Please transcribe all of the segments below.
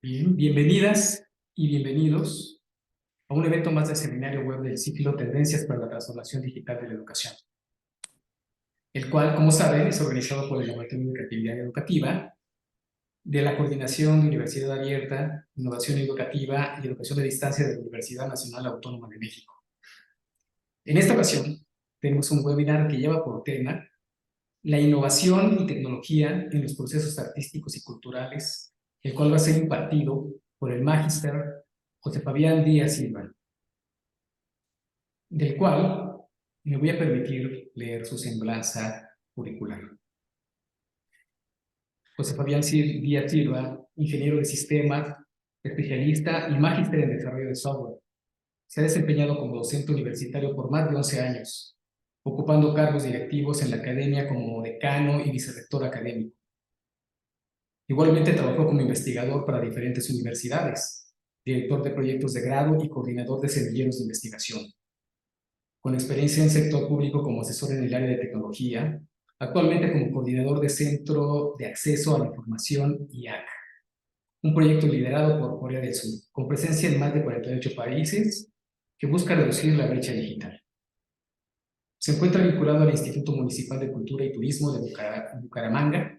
Bien, bienvenidas y bienvenidos a un evento más del seminario web del ciclo Tendencias para la Transformación Digital de la Educación, el cual, como saben, es organizado por el Laboratorio de Creatividad Educativa de la Coordinación de Universidad Abierta, Innovación Educativa y Educación de Distancia de la Universidad Nacional Autónoma de México. En esta ocasión, tenemos un webinar que lleva por tema la innovación y tecnología en los procesos artísticos y culturales, el cual va a ser impartido por el Magister José Fabián Díaz Silva, del cual me voy a permitir leer su semblanza curricular. José Fabián Díaz Silva, ingeniero de sistemas, especialista y magíster en desarrollo de software. Se ha desempeñado como docente universitario por más de 11 años, ocupando cargos directivos en la academia como decano y vicerrector académico. Igualmente trabajó como investigador para diferentes universidades, director de proyectos de grado y coordinador de semilleros de investigación. Con experiencia en sector público como asesor en el área de tecnología, actualmente como coordinador de Centro de Acceso a la Información IAC, un proyecto liderado por Corea del Sur, con presencia en más de 48 países, que busca reducir la brecha digital. Se encuentra vinculado al Instituto Municipal de Cultura y Turismo de Bucaramanga,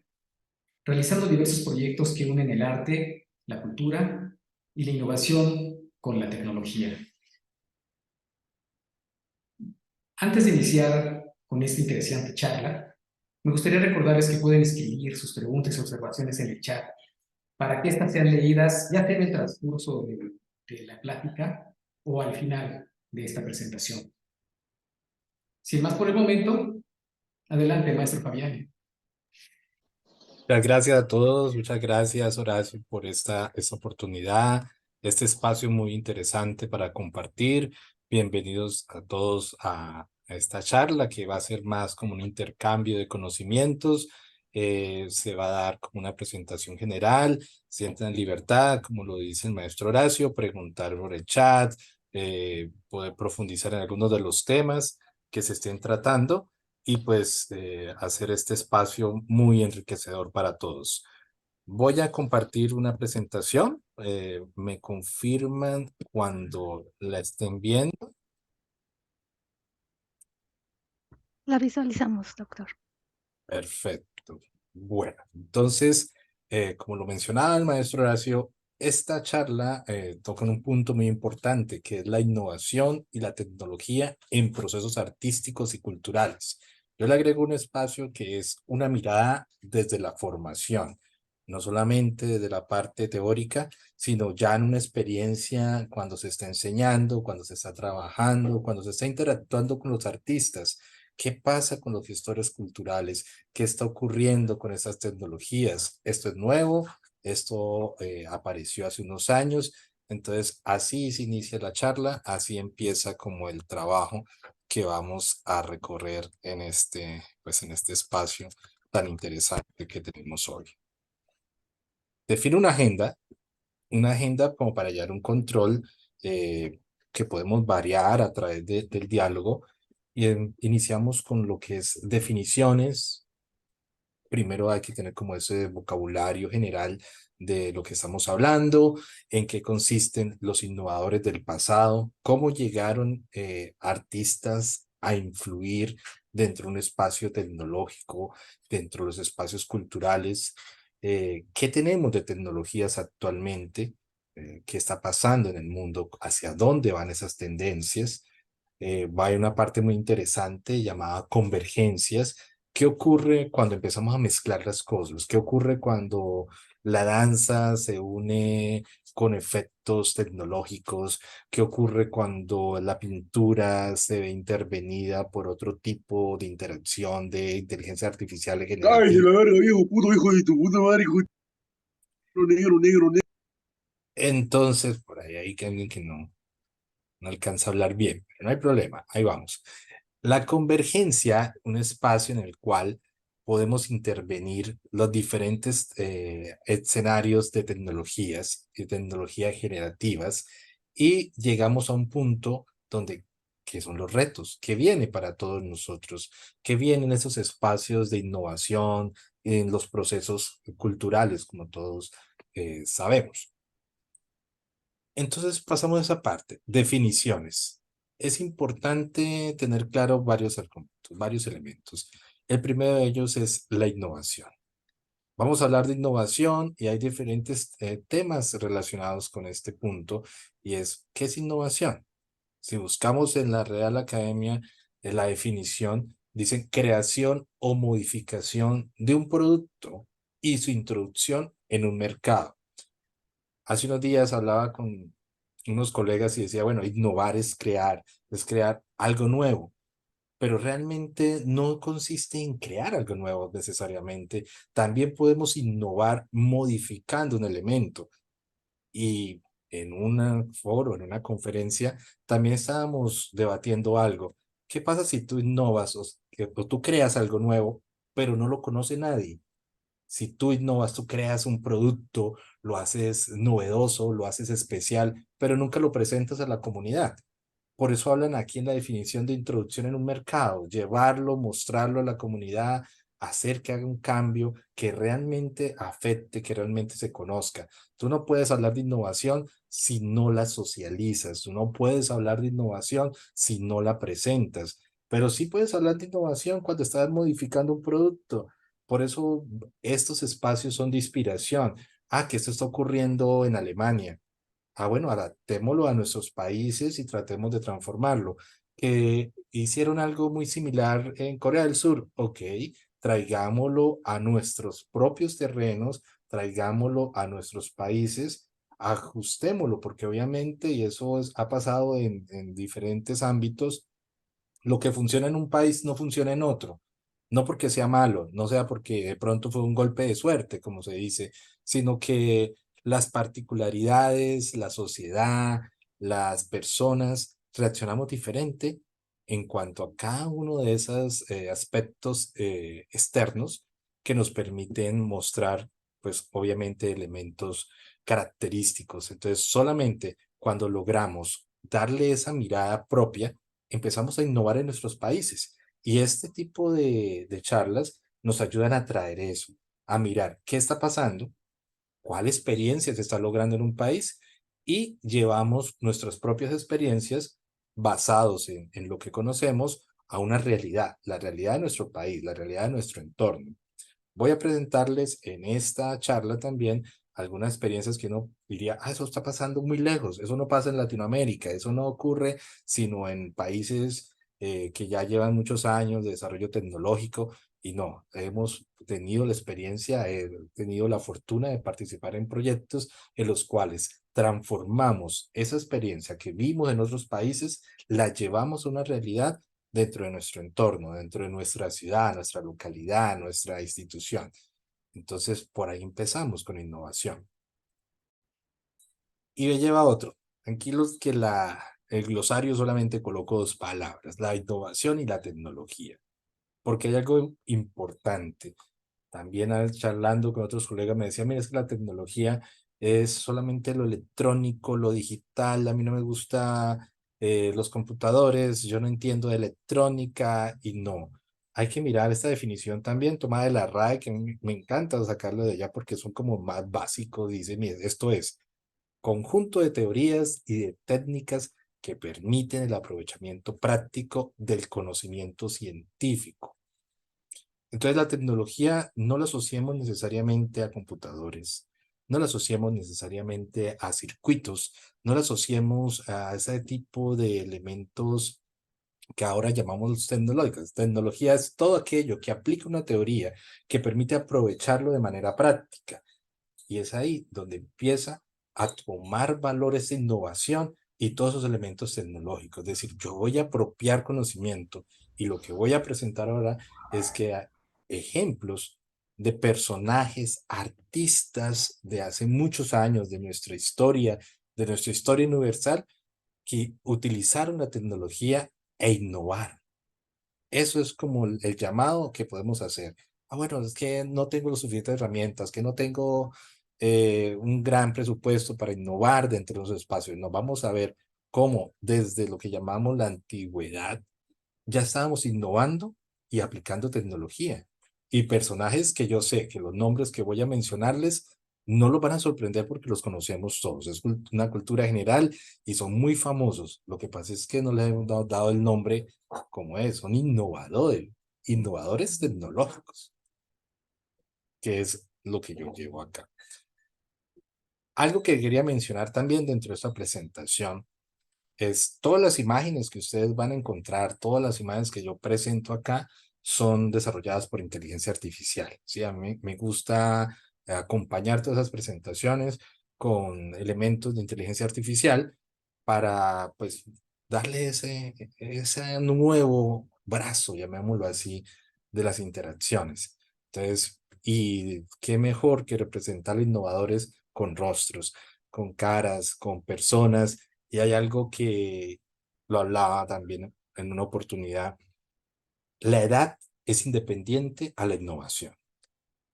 realizando diversos proyectos que unen el arte, la cultura y la innovación con la tecnología. Antes de iniciar con esta interesante charla, me gustaría recordarles que pueden escribir sus preguntas y observaciones en el chat para que éstas sean leídas ya sea en el transcurso de la plática o al final de esta presentación. Sin más por el momento, adelante, maestro Fabián. Muchas gracias a todos, muchas gracias Horacio por esta oportunidad, este espacio muy interesante para compartir. Bienvenidos a todos a esta charla que va a ser más como un intercambio de conocimientos. Se va a dar como una presentación general, sientan en libertad, como lo dice el maestro Horacio, preguntar por el chat, poder profundizar en algunos de los temas que se estén tratando y pues hacer este espacio muy enriquecedor para todos. Voy a compartir una presentación. Me confirman cuando la estén viendo. La visualizamos, doctor. Perfecto. Bueno, entonces, como lo mencionaba el maestro Horacio, esta charla toca un punto muy importante que es la innovación y la tecnología en procesos artísticos y culturales. Yo le agrego un espacio que es una mirada desde la formación, no solamente desde la parte teórica, sino ya en una experiencia cuando se está enseñando, cuando se está trabajando, cuando se está interactuando con los artistas. ¿Qué pasa con los gestores culturales? ¿Qué está ocurriendo con estas tecnologías? Esto es nuevo, esto apareció hace unos años, entonces así se inicia la charla, así empieza como el trabajo que vamos a recorrer pues en este espacio tan interesante que tenemos hoy. Define una agenda como para hallar un control que podemos variar a través del diálogo y iniciamos con lo que es definiciones. Primero hay que tener como ese vocabulario general de lo que estamos hablando, en qué consisten los innovadores del pasado, cómo llegaron artistas a influir dentro de un espacio tecnológico, dentro de los espacios culturales, qué tenemos de tecnologías actualmente, qué está pasando en el mundo, hacia dónde van esas tendencias. Va a una parte muy interesante llamada convergencias. ¿Qué ocurre cuando empezamos a mezclar las cosas? ¿Qué ocurre cuando la danza se une con efectos tecnológicos? ¿Qué ocurre cuando la pintura se ve intervenida por otro tipo de interacción de inteligencia artificial Cállate generativa? la verga, viejo puto hijo de tu puta madre, hijo de negro, negro, negro. Entonces, por ahí hay alguien que no alcanza a hablar bien, pero no hay problema, ahí vamos. La convergencia, un espacio en el cual podemos intervenir los diferentes escenarios de tecnologías y tecnologías generativas y llegamos a un punto donde, ¿qué son los retos? ¿Qué viene para todos nosotros? ¿Qué vienen esos espacios de innovación en los procesos culturales, como todos sabemos? Entonces pasamos a esa parte, definiciones. Es importante tener claro varios argumentos, varios elementos. El primero de ellos es la innovación. Vamos a hablar de innovación y hay diferentes temas relacionados con este punto y es, ¿qué es innovación? Si buscamos en la Real Academia la definición, dicen creación o modificación de un producto y su introducción en un mercado. Hace unos días hablaba con unos colegas y decía, bueno, innovar es crear algo nuevo, pero realmente no consiste en crear algo nuevo necesariamente. También podemos innovar modificando un elemento. Y en un foro, en una conferencia, también estábamos debatiendo algo. ¿Qué pasa si tú innovas o tú creas algo nuevo, pero no lo conoce nadie? Si tú innovas, tú creas un producto, lo haces novedoso, lo haces especial, pero nunca lo presentas a la comunidad. Por eso hablan aquí en la definición de introducción en un mercado, llevarlo, mostrarlo a la comunidad, hacer que haga un cambio que realmente afecte, que realmente se conozca. Tú no puedes hablar de innovación si no la socializas, tú no puedes hablar de innovación si no la presentas, pero sí puedes hablar de innovación cuando estás modificando un producto. Por eso estos espacios son de inspiración. Ah, que esto está ocurriendo en Alemania. Ah, bueno, adaptémoslo a nuestros países y tratemos de transformarlo. Que hicieron algo muy similar en Corea del Sur. Ok, traigámoslo a nuestros propios terrenos, traigámoslo a nuestros países, ajustémoslo, porque obviamente, y eso ha pasado en diferentes ámbitos, lo que funciona en un país no funciona en otro. No porque sea malo, no sea porque de pronto fue un golpe de suerte, como se dice, sino que las particularidades, la sociedad, las personas, reaccionamos diferente en cuanto a cada uno de esos aspectos externos que nos permiten mostrar, pues obviamente, elementos característicos. Entonces, solamente cuando logramos darle esa mirada propia, empezamos a innovar en nuestros países. Y este tipo de charlas nos ayudan a traer eso, a mirar qué está pasando, cuál experiencia se está logrando en un país y llevamos nuestras propias experiencias basados en lo que conocemos a una realidad, la realidad de nuestro país, la realidad de nuestro entorno. Voy a presentarles en esta charla también algunas experiencias que uno diría, ah, eso está pasando muy lejos, eso no pasa en Latinoamérica, eso no ocurre sino en países que ya llevan muchos años de desarrollo tecnológico y no, hemos tenido la experiencia, he tenido la fortuna de participar en proyectos en los cuales transformamos esa experiencia que vimos en otros países, la llevamos a una realidad dentro de nuestro entorno, dentro de nuestra ciudad, nuestra localidad, nuestra institución. Entonces, por ahí empezamos con innovación. Y me lleva a otro. Tranquilos que el glosario solamente colocó dos palabras, la innovación y la tecnología, porque hay algo importante. También charlando con otros colegas me decían, mira, es que la tecnología es solamente lo electrónico, lo digital, a mí no me gusta los computadores, yo no entiendo de electrónica y no. Hay que mirar esta definición también tomada de la RAE, que me encanta sacarlo de allá porque son como más básicos, dice, mire, esto es conjunto de teorías y de técnicas que permiten el aprovechamiento práctico del conocimiento científico. Entonces la tecnología no la asociemos necesariamente a computadores, no la asociemos necesariamente a circuitos, no la asociemos a ese tipo de elementos que ahora llamamos tecnológicos. Tecnología es todo aquello que aplica una teoría que permite aprovecharlo de manera práctica. Y es ahí donde empieza a tomar valores de innovación y todos esos elementos tecnológicos. Es decir, yo voy a apropiar conocimiento y lo que voy a presentar ahora es que hay ejemplos de personajes, artistas de hace muchos años de nuestra historia universal, que utilizaron la tecnología e innovaron. Eso es como el llamado que podemos hacer. Ah, bueno, es que no tengo las suficientes herramientas, que no tengo un gran presupuesto para innovar dentro de los espacios. Nos vamos a ver cómo desde lo que llamamos la antigüedad ya estábamos innovando y aplicando tecnología. Y personajes que yo sé que los nombres que voy a mencionarles no los van a sorprender porque los conocemos todos. Es una cultura general y son muy famosos. Lo que pasa es que no les hemos dado el nombre como es. Son innovadores, innovadores tecnológicos, que es lo que yo llevo acá. Algo que quería mencionar también dentro de esta presentación es todas las imágenes que ustedes van a encontrar, todas las imágenes que yo presento acá son desarrolladas por inteligencia artificial. Sí, a mí me gusta acompañar todas esas presentaciones con elementos de inteligencia artificial para, pues, darle ese nuevo brazo, llamémoslo así, de las interacciones. Entonces, y qué mejor que representar innovadores con rostros, con caras, con personas. Y hay algo que lo hablaba también en una oportunidad. La edad es independiente a la innovación.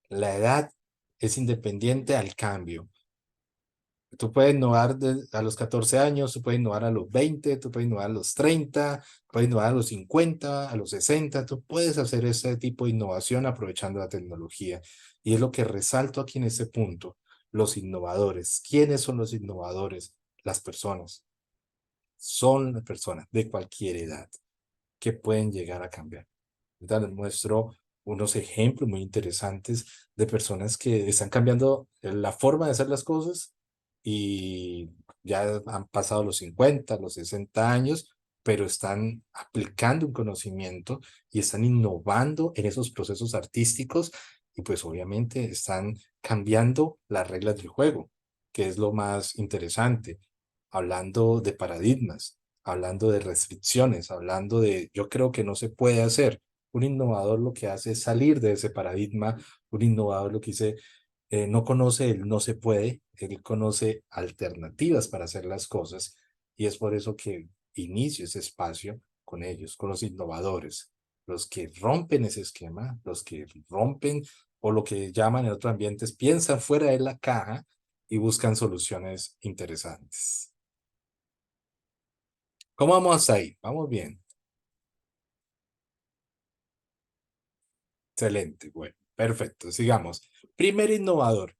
La edad es independiente al cambio. Tú puedes innovar a los 14 años, tú puedes innovar a los 20, tú puedes innovar a los 30, puedes innovar a los 50, a los 60. Tú puedes hacer ese tipo de innovación aprovechando la tecnología. Y es lo que resalto aquí en este punto. Los innovadores. ¿Quiénes son los innovadores? Las personas. Son personas de cualquier edad que pueden llegar a cambiar. Ahorita les muestro unos ejemplos muy interesantes de personas que están cambiando la forma de hacer las cosas y ya han pasado los 50, los 60 años, pero están aplicando un conocimiento y están innovando en esos procesos artísticos y pues obviamente están cambiando las reglas del juego, que es lo más interesante, hablando de paradigmas, hablando de restricciones, hablando de yo creo que no se puede hacer. Un innovador lo que hace es salir de ese paradigma. Un innovador lo que dice, no conoce el no se puede, él conoce alternativas para hacer las cosas y es por eso que inicio ese espacio con ellos, con los innovadores, los que rompen ese esquema, los que rompen o lo que llaman en otros ambientes, piensan fuera de la caja y buscan soluciones interesantes. ¿Cómo vamos hasta ahí? Vamos bien. Excelente, bueno, perfecto, sigamos. Primer innovador,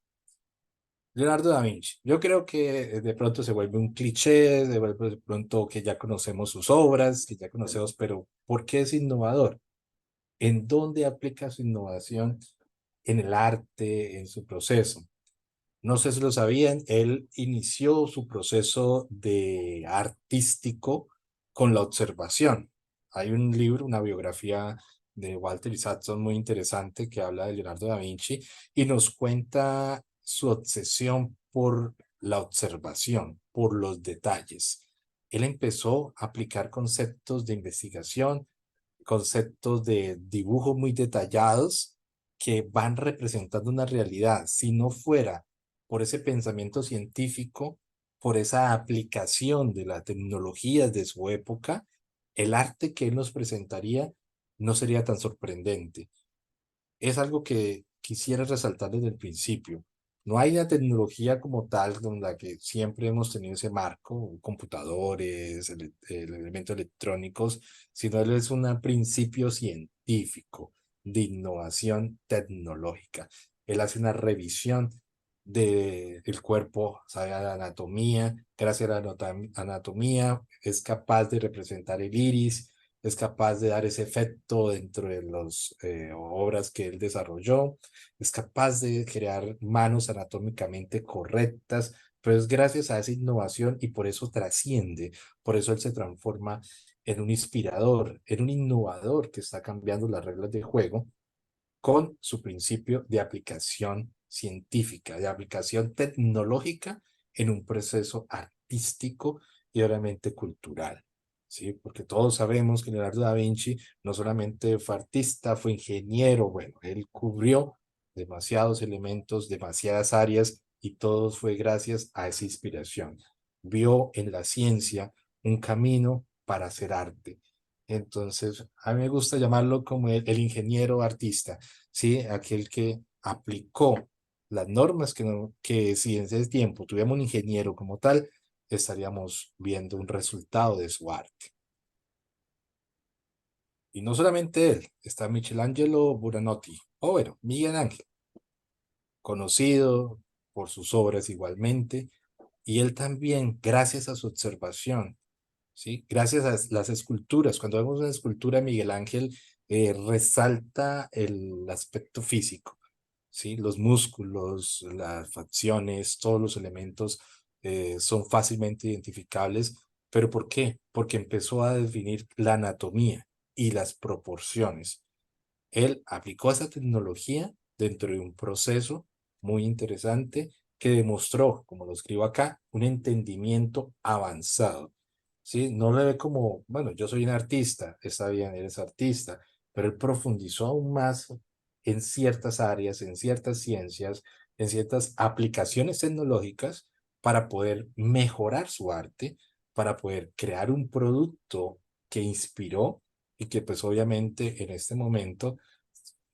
Leonardo da Vinci. Yo creo que de pronto se vuelve un cliché, de pronto que ya conocemos sus obras, que ya conocemos, pero ¿por qué es innovador? ¿En dónde aplica su innovación? En el arte, en su proceso. No sé si lo sabían, él inició su proceso de artístico con la observación. Hay un libro, una biografía de Walter Isaacson muy interesante que habla de Leonardo da Vinci y nos cuenta su obsesión por la observación, por los detalles. Él empezó a aplicar conceptos de investigación, conceptos de dibujo muy detallados que van representando una realidad. Si no fuera por ese pensamiento científico, por esa aplicación de las tecnologías de su época, el arte que él nos presentaría no sería tan sorprendente. Es algo que quisiera resaltar desde el principio. No hay una tecnología como tal donde la que siempre hemos tenido ese marco, computadores, elementos electrónicos, sino él es un principio científico de innovación tecnológica. Él hace una revisión del cuerpo, sabe la anatomía, gracias a la anatomía es capaz de representar el iris, es capaz de dar ese efecto dentro de las obras que él desarrolló, es capaz de crear manos anatómicamente correctas, pero es gracias a esa innovación y por eso trasciende, por eso él se transforma en un inspirador, en un innovador que está cambiando las reglas del juego con su principio de aplicación científica, de aplicación tecnológica en un proceso artístico y obviamente cultural. ¿Sí? Porque todos sabemos que Leonardo da Vinci no solamente fue artista, fue ingeniero, bueno, él cubrió demasiados elementos, demasiadas áreas y todo fue gracias a esa inspiración. Vio en la ciencia un camino para hacer arte. Entonces, a mí me gusta llamarlo como el ingeniero artista, ¿sí? Aquel que aplicó las normas que, no, que si en ese tiempo tuviéramos un ingeniero como tal, estaríamos viendo un resultado de su arte. Y no solamente él, está Michelangelo Buonarroti, o bueno, Miguel Ángel, conocido por sus obras igualmente, y él también, gracias a su observación, ¿sí? Gracias a las esculturas. Cuando vemos una escultura, Miguel Ángel resalta el aspecto físico, ¿sí? Los músculos, las facciones, todos los elementos son fácilmente identificables. ¿Pero por qué? Porque empezó a definir la anatomía y las proporciones. Él aplicó esa tecnología dentro de un proceso muy interesante que demostró, como lo escribo acá, un entendimiento avanzado. ¿Sí? No le ve como, bueno, yo soy un artista, está bien, eres artista, pero él profundizó aún más en ciertas áreas, en ciertas ciencias, en ciertas aplicaciones tecnológicas para poder mejorar su arte, para poder crear un producto que inspiró y que pues obviamente en este momento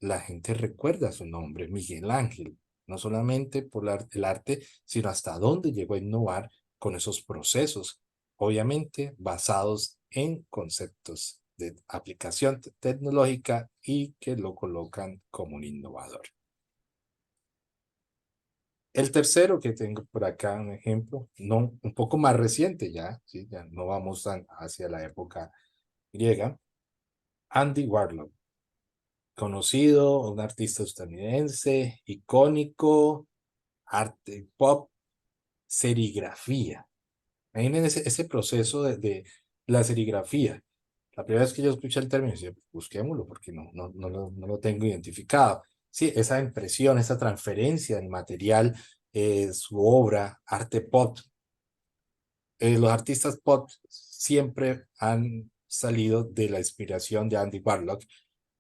la gente recuerda su nombre, Miguel Ángel, no solamente por el arte, sino hasta dónde llegó a innovar con esos procesos, obviamente basados en conceptos de aplicación tecnológica y que lo colocan como un innovador. El tercero que tengo por acá, un ejemplo, no, un poco más reciente ya, ¿sí? Ya no vamos tan hacia la época griega, Andy Warhol, conocido, un artista estadounidense, icónico, arte pop, serigrafía. Imaginen ese proceso de la serigrafía. La primera vez que yo escuché el término, decía, busquémoslo porque no lo tengo identificado. Sí, esa impresión, esa transferencia del material, su obra, arte pop. Los artistas pop siempre han salido de la inspiración de Andy Warhol,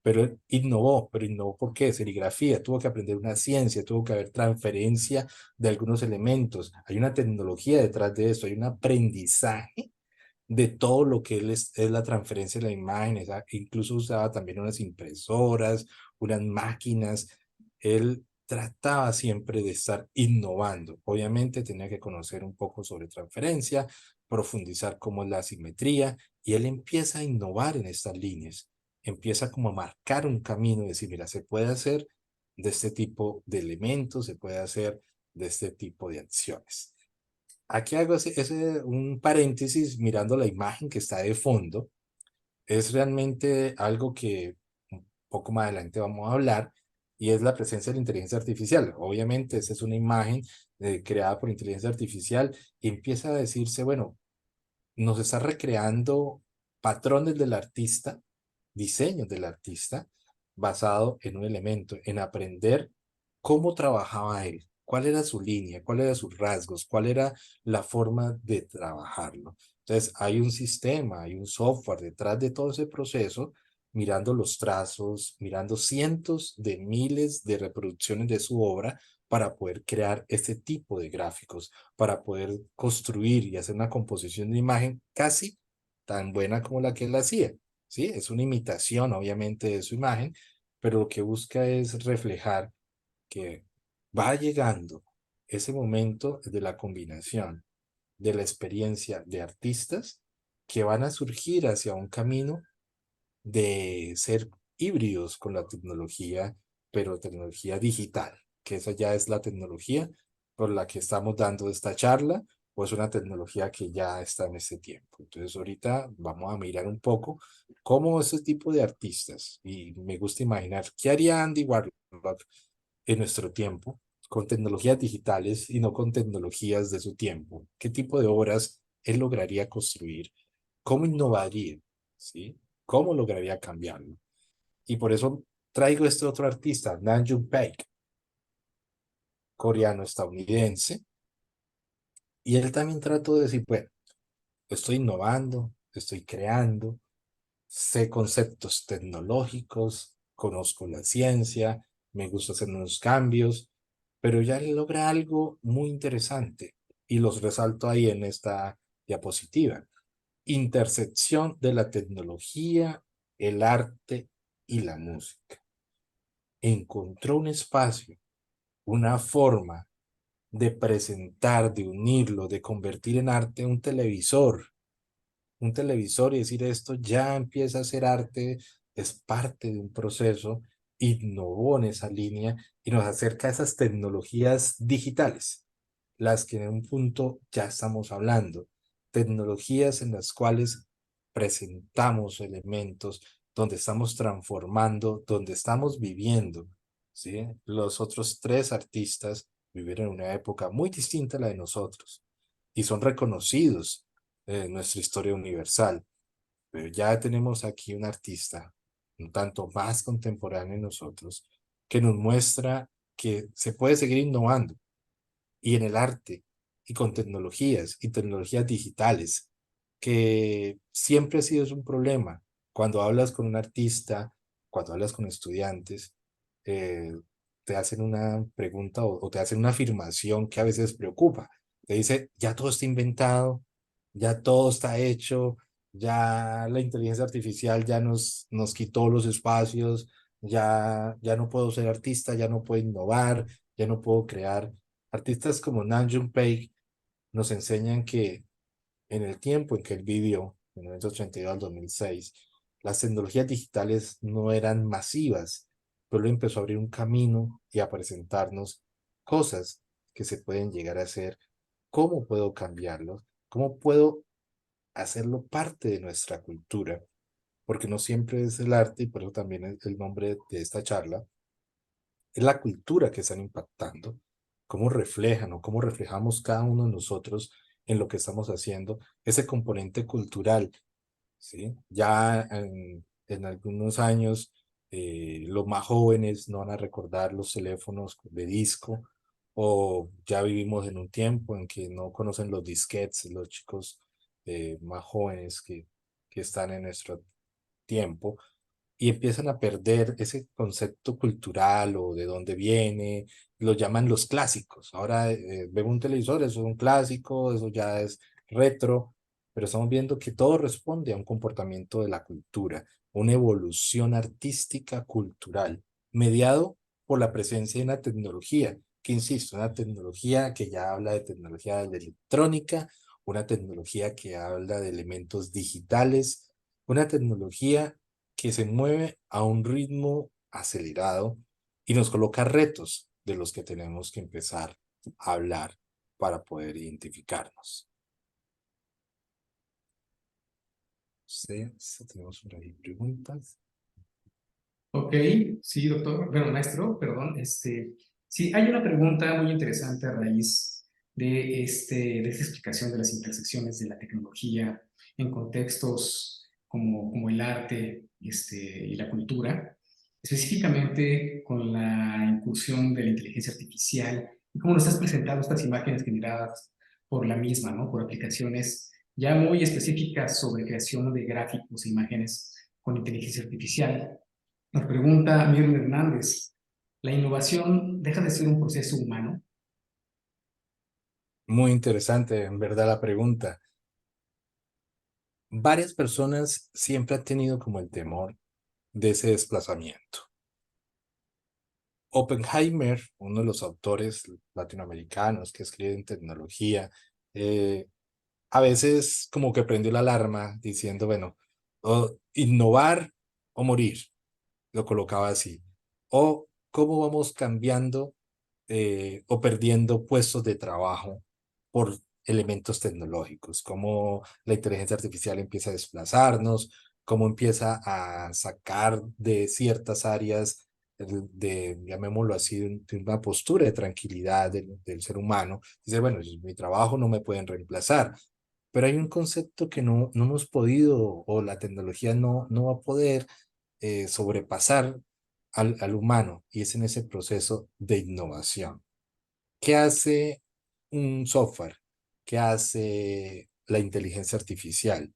pero innovó, ¿por qué? Serigrafía, tuvo que aprender una ciencia, tuvo que haber transferencia de algunos elementos, hay una tecnología detrás de eso, hay un aprendizaje de todo lo que él es la transferencia de la imagen, incluso usaba también unas impresoras, unas máquinas, él trataba siempre de estar innovando, obviamente tenía que conocer un poco sobre transferencia, profundizar cómo es la simetría, y él empieza a innovar en estas líneas, empieza como a marcar un camino, decir, mira, se puede hacer de este tipo de elementos, se puede hacer de este tipo de acciones. Aquí hago un paréntesis mirando la imagen que está de fondo. Es realmente algo que un poco más adelante vamos a hablar y es la presencia de la inteligencia artificial. Obviamente, esta es una imagen creada por inteligencia artificial y empieza a decirse, bueno, nos está recreando patrones del artista, diseños del artista, basado en un elemento, en aprender cómo trabajaba él, cuál era su línea, cuáles eran sus rasgos, cuál era la forma de trabajarlo. Entonces, hay un sistema, hay un software detrás de todo ese proceso, mirando los trazos, mirando cientos de miles de reproducciones de su obra para poder crear este tipo de gráficos, para poder construir y hacer una composición de imagen casi tan buena como la que él hacía. ¿Sí? Es una imitación, obviamente, de su imagen, pero lo que busca es reflejar que va llegando ese momento de la combinación de la experiencia de artistas que van a surgir hacia un camino de ser híbridos con la tecnología, pero tecnología digital, que esa ya es la tecnología por la que estamos dando esta charla, o es una tecnología que ya está en este tiempo. Entonces ahorita vamos a mirar un poco cómo ese tipo de artistas, y me gusta imaginar, ¿qué haría Andy Warhol en nuestro tiempo con tecnologías digitales y no con tecnologías de su tiempo? ¿Qué tipo de obras él lograría construir? ¿Cómo innovaría? ¿Sí? ¿Cómo lograría cambiarlo? Y por eso traigo este otro artista, Nam June Paik, coreano-estadounidense, y él también trató de decir, bueno, estoy innovando, estoy creando, sé conceptos tecnológicos, conozco la ciencia, me gusta hacer unos cambios, pero ya él logra algo muy interesante y los resalto ahí en esta diapositiva. Intersección de la tecnología, el arte y la música. Encontró un espacio, una forma de presentar, de unirlo, de convertir en arte un televisor y decir esto ya empieza a ser arte, es parte de un proceso innovó en esa línea y nos acerca a esas tecnologías digitales, las que en un punto ya estamos hablando, tecnologías en las cuales presentamos elementos, donde estamos transformando, donde estamos viviendo, ¿sí? Los otros tres artistas vivieron en una época muy distinta a la de nosotros y son reconocidos en nuestra historia universal. Pero ya tenemos aquí un artista un tanto más contemporáneo en nosotros que nos muestra que se puede seguir innovando y en el arte y con tecnologías y tecnologías digitales, que siempre ha sido un problema. Cuando hablas con un artista, cuando hablas con estudiantes, eh, te hacen una pregunta o te hacen una afirmación que a veces preocupa. Te dice, ya todo está inventado, ya todo está hecho, ya la inteligencia artificial ya nos quitó los espacios, ya no puedo ser artista, ya no puedo innovar, ya no puedo crear. Artistas como Nam June Paik nos enseñan que en el tiempo en que él vivió, de 1982 al 2006, las tecnologías digitales no eran masivas, pero él empezó a abrir un camino y a presentarnos cosas que se pueden llegar a hacer, cómo puedo cambiarlos, cómo puedo hacerlo parte de nuestra cultura, porque no siempre es el arte, y por eso también es el nombre de esta charla, es la cultura que están impactando, cómo reflejan o cómo reflejamos cada uno de nosotros en lo que estamos haciendo, ese componente cultural, ¿sí? Ya en algunos años, los más jóvenes no van a recordar los teléfonos de disco, o ya vivimos en un tiempo en que no conocen los disquetes, los chicos más jóvenes que están en nuestro tiempo y empiezan a perder ese concepto cultural o de dónde viene, lo llaman los clásicos. Ahora vemos un televisor, eso es un clásico, eso ya es retro, pero estamos viendo que todo responde a un comportamiento de la cultura, una evolución artística cultural, mediado por la presencia de una tecnología, que insisto, una tecnología que ya habla de tecnología de electrónica, una tecnología que habla de elementos digitales, una tecnología que se mueve a un ritmo acelerado y nos coloca retos de los que tenemos que empezar a hablar para poder identificarnos. Sí, sí, tenemos por ahí preguntas. Ok, sí, doctor, bueno, maestro, perdón, sí, hay una pregunta muy interesante a raíz de esta explicación de las intersecciones de la tecnología en contextos como el arte y la cultura, específicamente con la incursión de la inteligencia artificial y cómo nos has presentado estas imágenes generadas por la misma, ¿no? Por aplicaciones ya muy específicas sobre creación de gráficos e imágenes con inteligencia artificial. Nos pregunta Mirna Hernández, ¿la innovación deja de ser un proceso humano? Muy interesante, en verdad, la pregunta. Varias personas siempre han tenido como el temor de ese desplazamiento. Oppenheimer, uno de los autores latinoamericanos que escriben tecnología, a veces como que prendió la alarma diciendo, bueno, o innovar o morir, lo colocaba así, o cómo vamos cambiando o perdiendo puestos de trabajo por elementos tecnológicos, cómo la inteligencia artificial empieza a desplazarnos, cómo empieza a sacar de ciertas áreas llamémoslo así, de una postura de tranquilidad del ser humano. Dice, bueno, mi trabajo no me pueden reemplazar, pero hay un concepto que no hemos podido o la tecnología no va a poder sobrepasar al humano y es en ese proceso de innovación. ¿Qué hace un software? ¿Qué hace la inteligencia artificial?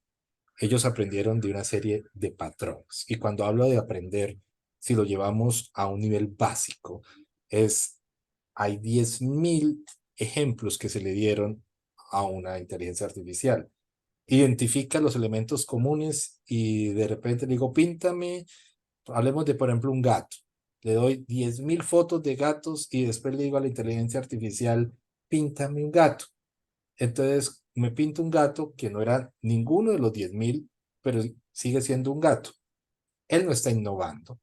Ellos aprendieron de una serie de patrones. Y cuando hablo de aprender, si lo llevamos a un nivel básico, hay 10.000 ejemplos que se le dieron a una inteligencia artificial. Identifica los elementos comunes y de repente le digo, píntame, hablemos de, por ejemplo, un gato. Le doy 10.000 fotos de gatos y después le digo a la inteligencia artificial, píntame un gato. Entonces me pinta un gato que no era ninguno de los 10.000, pero sigue siendo un gato. Él no está innovando.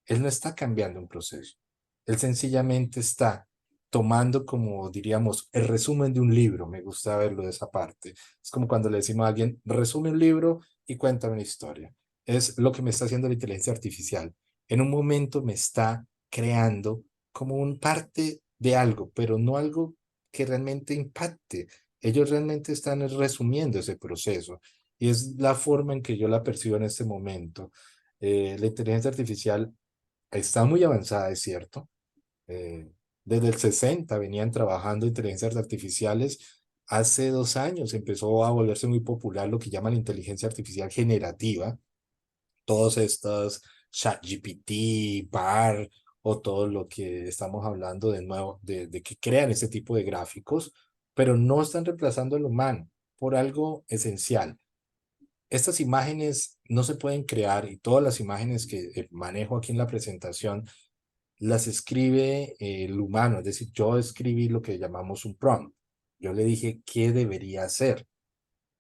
Él no está cambiando un proceso. Él sencillamente está tomando como, diríamos, el resumen de un libro. Me gusta verlo de esa parte. Es como cuando le decimos a alguien, resume un libro y cuéntame una historia. Es lo que me está haciendo la inteligencia artificial. En un momento me está creando como un parte de algo, pero no algo que realmente impacte. Ellos realmente están resumiendo ese proceso y es la forma en que yo la percibo en este momento. La inteligencia artificial está muy avanzada, es cierto. Eh, Desde el 60 venían trabajando inteligencias artificiales. Hace 2 años empezó a volverse muy popular lo que llaman la inteligencia artificial generativa. Todos estos ChatGPT, BAR o todo lo que estamos hablando de nuevo, de que crean ese tipo de gráficos, pero no están reemplazando al humano por algo esencial. Estas imágenes no se pueden crear y todas las imágenes que manejo aquí en la presentación las escribe el humano, es decir, yo escribí lo que llamamos un prompt. Yo le dije qué debería hacer.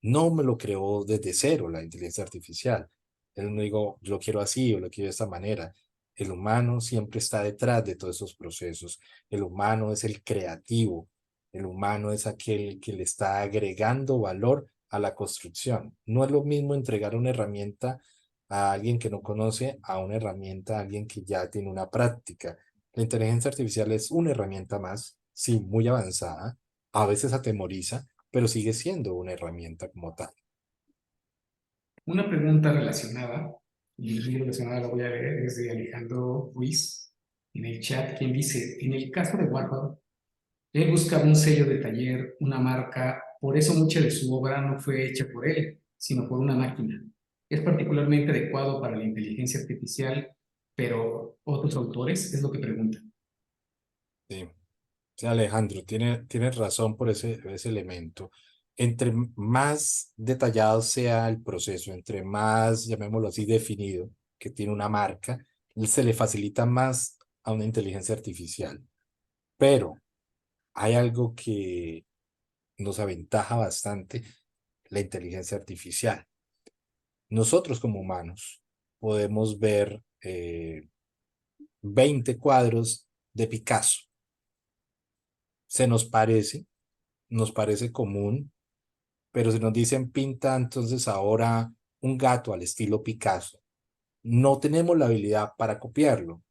No me lo creó desde cero la inteligencia artificial. Él no digo, yo lo quiero así o lo quiero de esta manera. El humano siempre está detrás de todos esos procesos. El humano es el creativo. El humano es aquel que le está agregando valor a la construcción. No es lo mismo entregar una herramienta a alguien que no conoce a una herramienta a alguien que ya tiene una práctica. La inteligencia artificial es una herramienta más, sí, muy avanzada, a veces atemoriza, pero sigue siendo una herramienta como tal. Una pregunta relacionada, y muy relacionada la voy a leer, es de Alejandro Ruiz en el chat, quien dice, en el caso de Warhol, él buscaba un sello de taller, una marca, por eso mucha de su obra no fue hecha por él, sino por una máquina. Es particularmente adecuado para la inteligencia artificial, pero otros autores es lo que preguntan. Sí, sí, Alejandro, tienes razón por ese elemento. Entre más detallado sea el proceso, entre más, llamémoslo así, definido, que tiene una marca, se le facilita más a una inteligencia artificial. Pero hay algo que nos aventaja bastante, la inteligencia artificial. Nosotros como humanos podemos ver 20 cuadros de Picasso. Se nos parece común, pero si nos dicen pinta entonces ahora un gato al estilo Picasso, no tenemos la habilidad para copiarlo.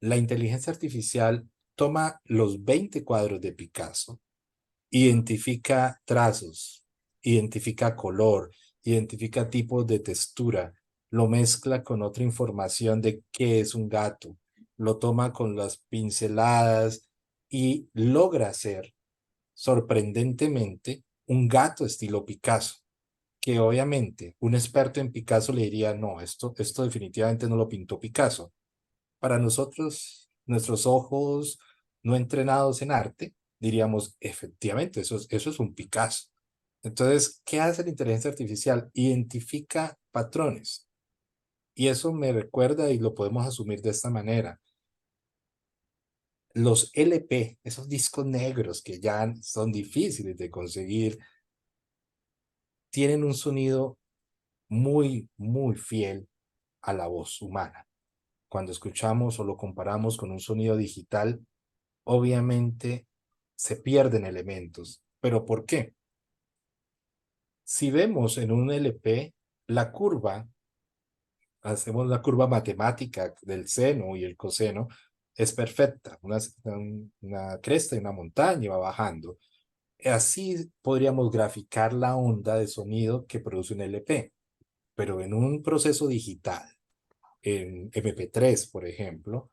La inteligencia artificial toma los 20 cuadros de Picasso, identifica trazos, identifica color, identifica tipos de textura, lo mezcla con otra información de qué es un gato, lo toma con las pinceladas y logra hacer sorprendentemente un gato estilo Picasso, que obviamente un experto en Picasso le diría, no, esto definitivamente no lo pintó Picasso. Para nosotros, nuestros ojos no entrenados en arte, diríamos, efectivamente, eso es un Picasso. Entonces, ¿qué hace la inteligencia artificial? Identifica patrones. Y eso me recuerda y lo podemos asumir de esta manera. Los LP, esos discos negros que ya son difíciles de conseguir, tienen un sonido muy, muy fiel a la voz humana. Cuando escuchamos o lo comparamos con un sonido digital, obviamente se pierden elementos. ¿Pero por qué? Si vemos en un LP la curva, hacemos la curva matemática del seno y el coseno, es perfecta, una cresta y una montaña va bajando. Así podríamos graficar la onda de sonido que produce un LP, pero en un proceso digital, en MP3, por ejemplo,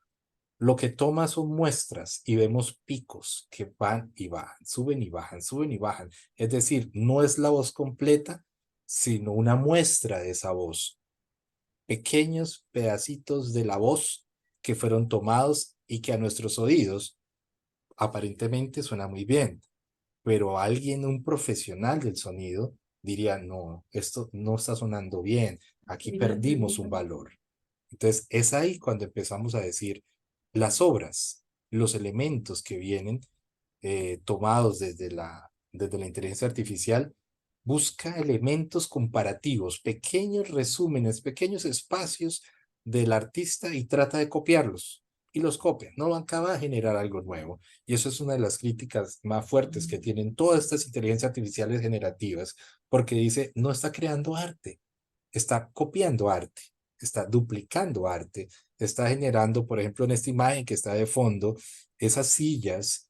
lo que toma son muestras y vemos picos que van y bajan, suben y bajan, suben y bajan. Es decir, no es la voz completa, sino una muestra de esa voz. Pequeños pedacitos de la voz que fueron tomados y que a nuestros oídos aparentemente suena muy bien, pero alguien, un profesional del sonido, diría, no, esto no está sonando bien, aquí perdimos un valor. Entonces, es ahí cuando empezamos a decir las obras, los elementos que vienen tomados desde la inteligencia artificial, busca elementos comparativos, pequeños resúmenes, pequeños espacios del artista y trata de copiarlos. Y los copia, no acaba de generar algo nuevo. Y eso es una de las críticas más fuertes que tienen todas estas inteligencias artificiales generativas, porque dice, no está creando arte, está copiando arte, está duplicando arte, está generando, por ejemplo, en esta imagen que está de fondo, esas sillas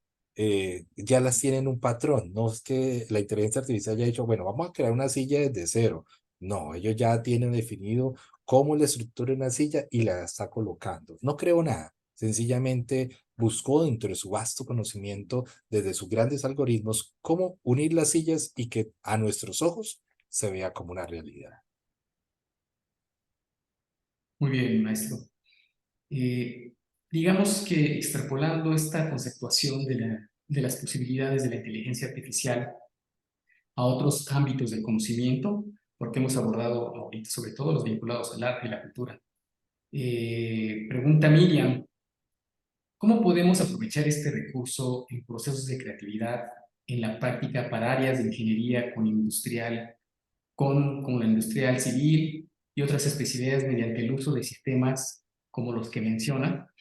ya las tienen un patrón. No es que la inteligencia artificial haya dicho, bueno, vamos a crear una silla desde cero. No, ellos ya tienen definido cómo le estructura una silla y la está colocando. No creo nada. Sencillamente buscó dentro de su vasto conocimiento, desde sus grandes algoritmos, cómo unir las sillas y que a nuestros ojos se vea como una realidad. Muy bien, maestro. Eh, digamos que extrapolando esta conceptuación de las posibilidades de la inteligencia artificial a otros ámbitos del conocimiento, porque hemos abordado ahorita sobre todo los vinculados al arte y la cultura. Pregunta Miriam, ¿cómo podemos aprovechar este recurso en procesos de creatividad en la práctica para áreas de ingeniería con industrial, con la industrial civil y otras especialidades mediante el uso de sistemas como los que menciona?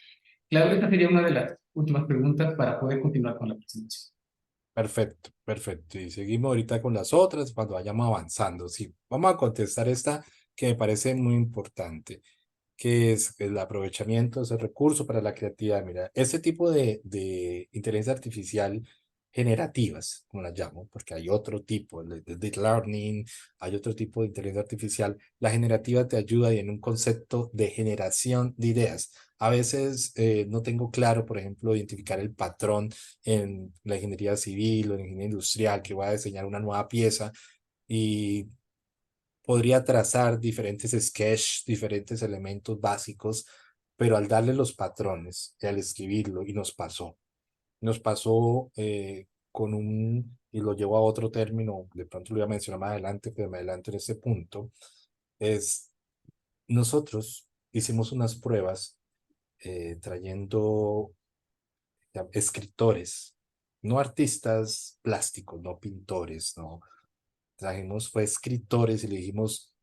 Claro, esta sería una de las últimas preguntas para poder continuar con la presentación. Perfecto, perfecto. Y seguimos ahorita con las otras cuando vayamos avanzando. Sí, vamos a contestar esta que me parece muy importante, que es el aprovechamiento de ese recurso para la creatividad. Mira, este tipo de inteligencia artificial generativas, como las llamo, porque hay otro tipo, de deep learning, hay otro tipo de inteligencia artificial. La generativa te ayuda y en un concepto de generación de ideas. A veces no tengo claro, por ejemplo, identificar el patrón en la ingeniería civil o en la ingeniería industrial, que voy a diseñar una nueva pieza y podría trazar diferentes sketches, diferentes elementos básicos, pero al darle los patrones y al escribirlo, y nos pasó con y lo llevo a otro término, de pronto lo voy a mencionar más adelante, pero me adelanto en este punto, es nosotros hicimos unas pruebas trayendo escritores, no artistas plásticos, no pintores, no. Trajimos fue escritores y le dijimos,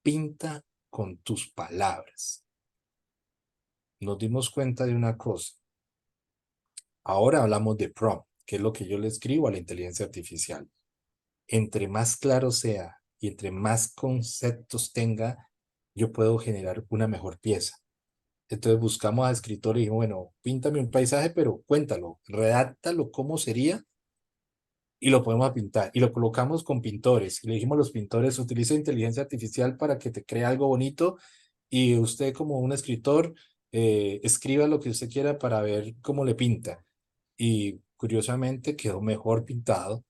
pinta con tus palabras. Nos dimos cuenta de una cosa. Ahora hablamos de prompt, que es lo que yo le escribo a la inteligencia artificial. Entre más claro sea y entre más conceptos tenga, yo puedo generar una mejor pieza. Entonces buscamos a escritores y dijimos, bueno, píntame un paisaje, pero cuéntalo, redáctalo cómo sería y lo podemos pintar. Y lo colocamos con pintores. Y le dijimos a los pintores, utiliza inteligencia artificial para que te cree algo bonito y usted como un escritor, escriba lo que usted quiera para ver cómo le pinta. Y curiosamente quedó mejor pintado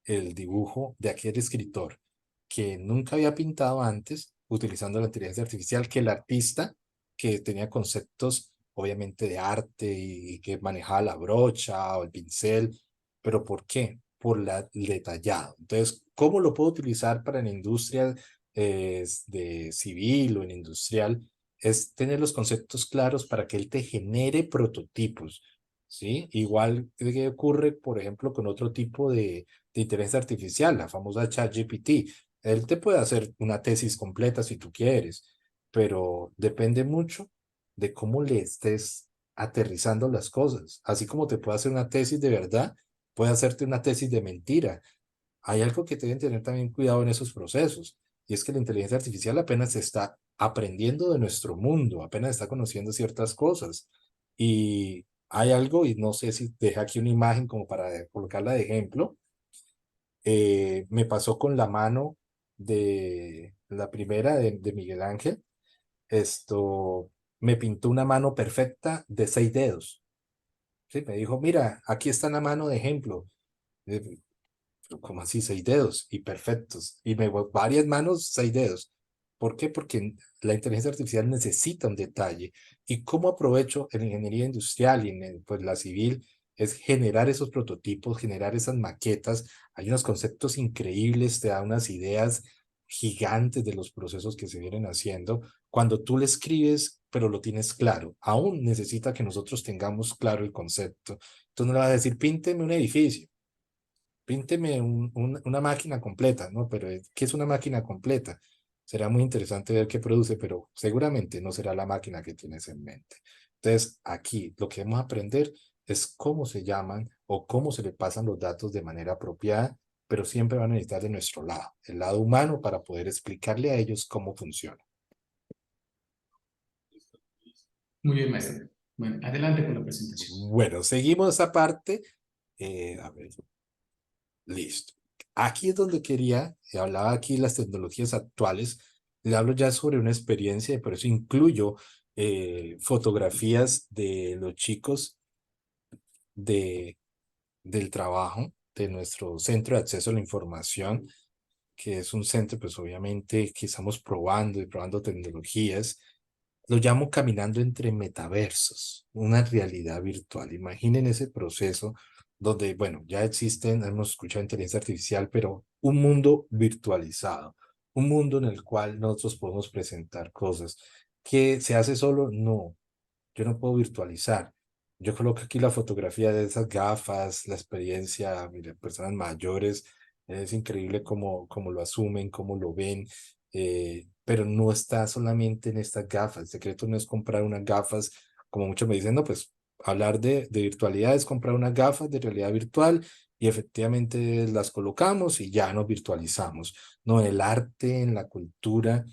el dibujo de aquel escritor que nunca había pintado antes utilizando la inteligencia artificial que el artista que tenía conceptos obviamente de arte y que manejaba la brocha o el pincel. ¿Pero por qué? Por el detallado. Entonces, ¿cómo lo puedo utilizar para la industria de civil o en industrial? Es tener los conceptos claros para que él te genere prototipos, ¿sí? Igual que ocurre, por ejemplo, con otro tipo de inteligencia artificial, la famosa ChatGPT. Él te puede hacer una tesis completa si tú quieres, pero depende mucho de cómo le estés aterrizando las cosas. Así como te puede hacer una tesis de verdad, puede hacerte una tesis de mentira. Hay algo que deben tener también cuidado en esos procesos, y es que la inteligencia artificial apenas está aprendiendo de nuestro mundo, apenas está conociendo ciertas cosas. Y hay algo, y no sé si deja aquí una imagen como para colocarla de ejemplo. Me pasó con la mano de la primera de Miguel Ángel. Esto me pintó una mano perfecta de 6 dedos. Sí, me dijo, mira, aquí está la mano de ejemplo. Eh, ¿Cómo así 6 dedos? Y perfectos. Y varias manos, 6 dedos. ¿Por qué? Porque la inteligencia artificial necesita un detalle. ¿Y cómo aprovecho en la ingeniería industrial y en pues, la civil? Es generar esos prototipos, generar esas maquetas. Hay unos conceptos increíbles, te da unas ideas gigantes de los procesos que se vienen haciendo. Cuando tú le escribes, pero lo tienes claro, aún necesita que nosotros tengamos claro el concepto. Tú no le vas a decir, pínteme un edificio, pínteme una máquina completa, ¿no? Pero ¿qué es una máquina completa? Será muy interesante ver qué produce, pero seguramente no será la máquina que tienes en mente. Entonces, aquí lo que vamos a aprender es cómo se llaman o cómo se le pasan los datos de manera apropiada, pero siempre van a necesitar de nuestro lado, el lado humano, para poder explicarle a ellos cómo funciona. Muy bien, maestro. Bueno, adelante con la presentación. Bueno, seguimos esa parte. A ver, listo. Aquí es donde quería, y hablaba aquí de las tecnologías actuales, le hablo ya sobre una experiencia y por eso incluyo fotografías de los chicos de, del trabajo, de nuestro centro de acceso a la información, que es un centro, pues obviamente, que estamos probando y probando tecnologías. Lo llamo caminando entre metaversos, una realidad virtual. Imaginen ese proceso donde, bueno, ya existen, hemos escuchado inteligencia artificial, pero un mundo virtualizado, un mundo en el cual nosotros podemos presentar cosas. ¿Que se hace solo? No, yo no puedo virtualizar. Yo coloco aquí la fotografía de esas gafas, la experiencia, mire, personas mayores, es increíble cómo lo asumen, cómo lo ven, pero no está solamente en estas gafas. El secreto no es comprar unas gafas, como muchos me dicen, no, pues hablar de virtualidad es comprar unas gafas de realidad virtual y efectivamente las colocamos y ya nos virtualizamos. No, en el arte, en la cultura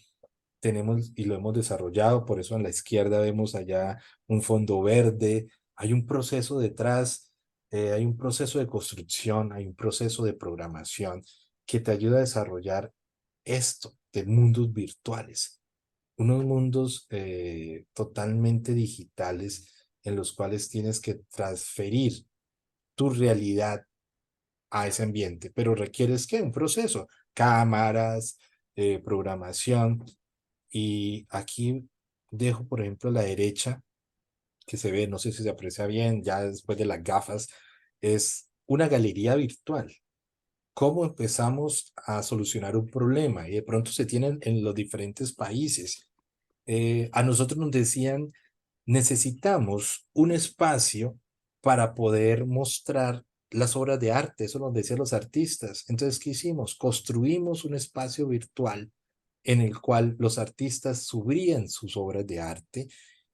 tenemos y lo hemos desarrollado, por eso en la izquierda vemos allá un fondo verde, hay un proceso detrás, hay un proceso de construcción, hay un proceso de programación que te ayuda a desarrollar esto de mundos virtuales, unos mundos totalmente digitales en los cuales tienes que transferir tu realidad a ese ambiente, pero requieres que un proceso, cámaras, programación, y aquí dejo, por ejemplo, a la derecha, que se ve, no sé si se aprecia bien, ya después de las gafas, es una galería virtual. ¿Cómo empezamos a solucionar un problema? Y de pronto se tienen en los diferentes países. A nosotros nos decían, necesitamos un espacio para poder mostrar las obras de arte, eso nos decían los artistas. Entonces, ¿qué hicimos? Construimos un espacio virtual en el cual los artistas subían sus obras de arte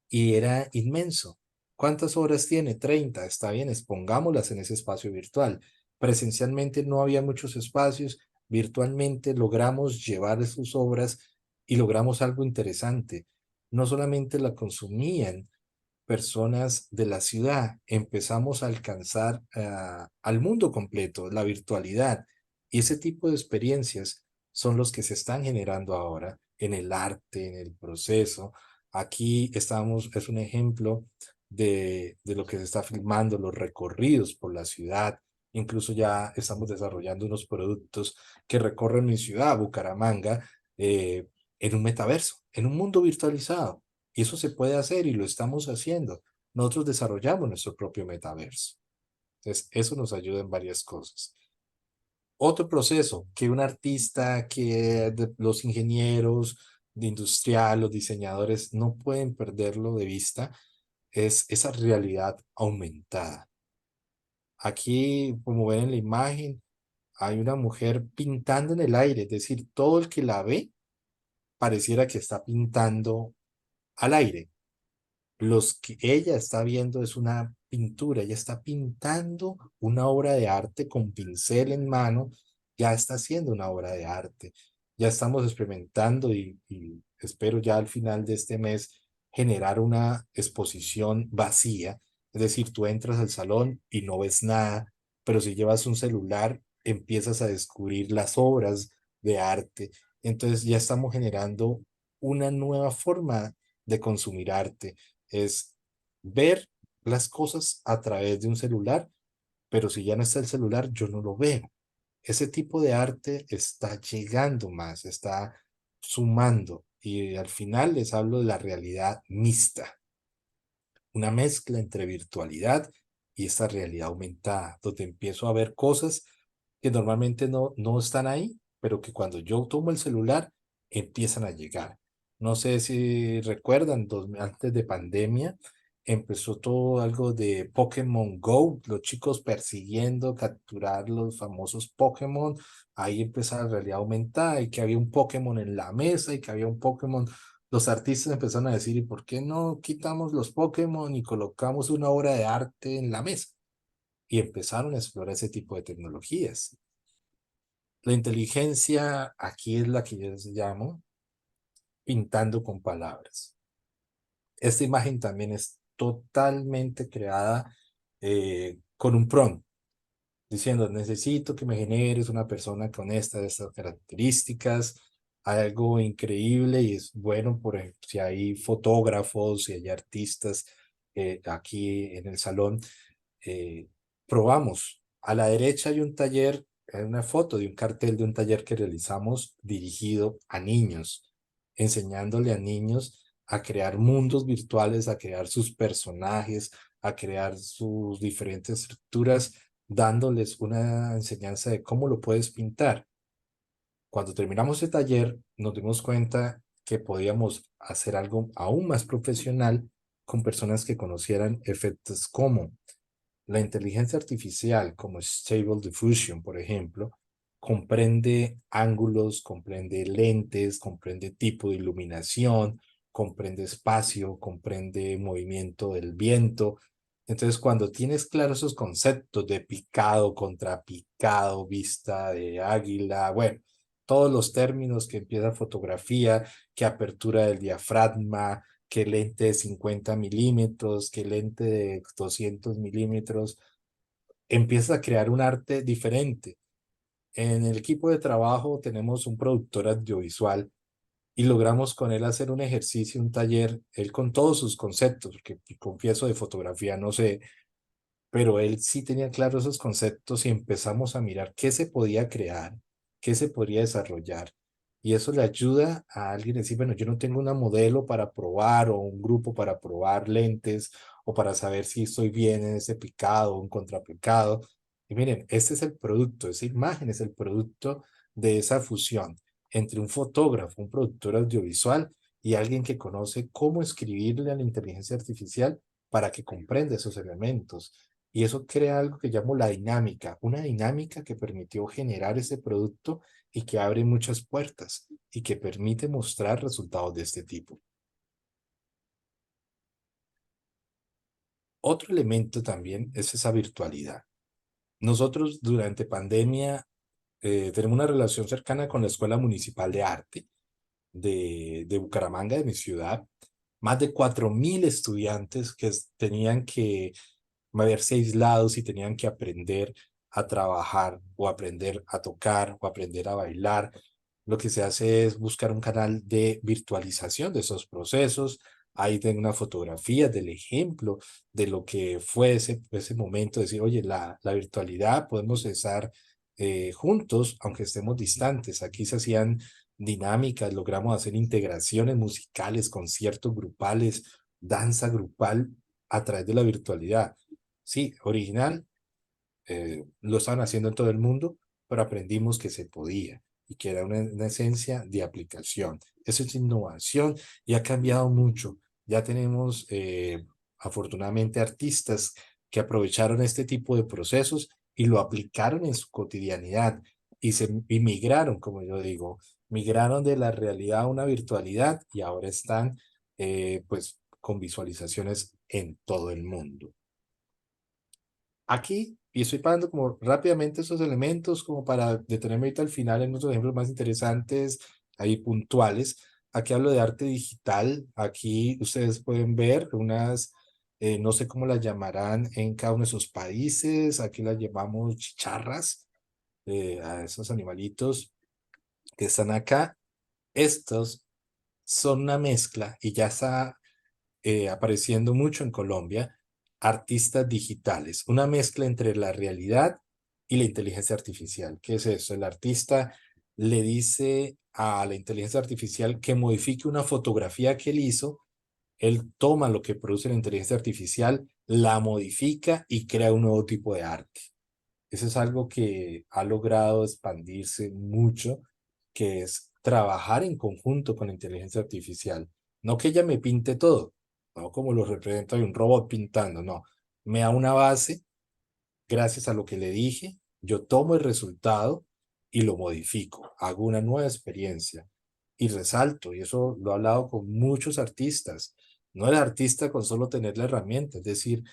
y era inmenso. ¿Cuántas obras tiene? 30. Está bien, expongámoslas en ese espacio virtual. Presencialmente no había muchos espacios, virtualmente logramos llevar sus obras y logramos algo interesante. No solamente la consumían personas de la ciudad, empezamos a alcanzar al mundo completo, la virtualidad. Y ese tipo de experiencias son los que se están generando ahora en el arte, en el proceso. Aquí estamos, es un ejemplo de lo que se está filmando, los recorridos por la ciudad. Incluso ya estamos desarrollando unos productos que recorren mi ciudad, Bucaramanga, en un metaverso, en un mundo virtualizado. Y eso se puede hacer y lo estamos haciendo. Nosotros desarrollamos nuestro propio metaverso. Entonces, eso nos ayuda en varias cosas. Otro proceso que un artista, los ingenieros de industrial, los diseñadores no pueden perderlo de vista, es esa realidad aumentada. Aquí, como ven en la imagen, hay una mujer pintando en el aire, es decir, todo el que la ve pareciera que está pintando al aire. Los que ella está viendo es una pintura, ella está pintando una obra de arte con pincel en mano, ya está haciendo una obra de arte. Ya estamos experimentando y espero ya al final de este mes generar una exposición vacía, es decir, tú entras al salón y no ves nada, pero si llevas un celular empiezas a descubrir las obras de arte. Entonces ya estamos generando una nueva forma de consumir arte, es ver las cosas a través de un celular, pero si ya no está el celular, yo no lo veo. Ese tipo de arte está llegando más, está sumando y al final les hablo de la realidad mixta, una mezcla entre virtualidad y esta realidad aumentada, donde empiezo a ver cosas que normalmente no están ahí, pero que cuando yo tomo el celular empiezan a llegar. No sé si recuerdan, antes de pandemia, empezó todo algo de Pokémon Go, los chicos persiguiendo, capturar los famosos Pokémon. Ahí empezó la realidad aumentada y que había un Pokémon en la mesa y que había un Pokémon. Los artistas empezaron a decir, ¿y por qué no quitamos los Pokémon y colocamos una obra de arte en la mesa? Y empezaron a explorar ese tipo de tecnologías. La inteligencia aquí es la que yo les llamo pintando con palabras. Esta imagen también es totalmente creada con un prompt, diciendo, necesito que me generes una persona con estas características, algo increíble y es bueno, por ejemplo, si hay fotógrafos, si hay artistas aquí en el salón, eh, probamos. A la derecha hay un taller, hay una foto de un cartel de un taller que realizamos dirigido a niños, enseñándole a niños a crear mundos virtuales, a crear sus personajes, a crear sus diferentes estructuras, dándoles una enseñanza de cómo lo puedes pintar. Cuando terminamos el taller, nos dimos cuenta que podíamos hacer algo aún más profesional con personas que conocieran efectos como la inteligencia artificial, como Stable Diffusion, por ejemplo, comprende ángulos, comprende lentes, comprende tipo de iluminación, comprende espacio, comprende movimiento del viento. Entonces, cuando tienes claros esos conceptos de picado, contrapicado, vista de águila, bueno, todos los términos que empieza fotografía, que apertura del diafragma, que lente de 50 milímetros, que lente de 200 milímetros, empiezas a crear un arte diferente. En el equipo de trabajo tenemos un productor audiovisual y logramos con él hacer un ejercicio, un taller, él con todos sus conceptos, porque confieso de fotografía no sé, pero él sí tenía claros esos conceptos y empezamos a mirar qué se podía crear, qué se podría desarrollar. Y eso le ayuda a alguien a decir, bueno, yo no tengo una modelo para probar o un grupo para probar lentes o para saber si estoy bien en ese picado o un contrapicado. Y miren, este es el producto, esa imagen es el producto de esa fusión entre un fotógrafo, un productor audiovisual y alguien que conoce cómo escribirle a la inteligencia artificial para que comprenda esos elementos. Y eso crea algo que llamo la dinámica, una dinámica que permitió generar ese producto y que abre muchas puertas y que permite mostrar resultados de este tipo. Otro elemento también es esa virtualidad. Nosotros durante pandemia tenemos una relación cercana con la Escuela Municipal de Arte de Bucaramanga, de mi ciudad. Más de 4.000 estudiantes que tenían que verse aislados y tenían que aprender a trabajar o aprender a tocar o aprender a bailar. Lo que se hace es buscar un canal de virtualización de esos procesos. Ahí tengo una fotografía del ejemplo de lo que fue ese momento, decir, oye, la virtualidad podemos estar juntos, aunque estemos distantes. Aquí se hacían dinámicas, logramos hacer integraciones musicales, conciertos grupales, danza grupal a través de la virtualidad. Sí, original, lo estaban haciendo en todo el mundo, pero aprendimos que se podía y que era una esencia de aplicación. Eso es innovación y ha cambiado mucho. Ya tenemos, afortunadamente, artistas que aprovecharon este tipo de procesos y lo aplicaron en su cotidianidad y migraron, como yo digo, migraron de la realidad a una virtualidad y ahora están, pues, con visualizaciones en todo el mundo. Aquí, y estoy pagando como rápidamente esos elementos como para detenerme ahorita al final en unos ejemplos más interesantes, ahí puntuales. Aquí hablo de arte digital. Aquí ustedes pueden ver unas, no sé cómo las llamarán en cada uno de sus países. Aquí las llamamos chicharras, a esos animalitos que están acá. Estos son una mezcla y ya está apareciendo mucho en Colombia, artistas digitales, una mezcla entre la realidad y la inteligencia artificial. ¿Qué es eso? El artista le dice a la inteligencia artificial que modifique una fotografía que él hizo, él toma lo que produce la inteligencia artificial, la modifica y crea un nuevo tipo de arte. Eso es algo que ha logrado expandirse mucho, que es trabajar en conjunto con la inteligencia artificial. No que ella me pinte todo, no como lo representa un robot pintando, no. Me da una base, gracias a lo que le dije, yo tomo el resultado y lo modifico, hago una nueva experiencia y resalto, y eso lo he hablado con muchos artistas. No el artista con solo tener la herramienta, es decir,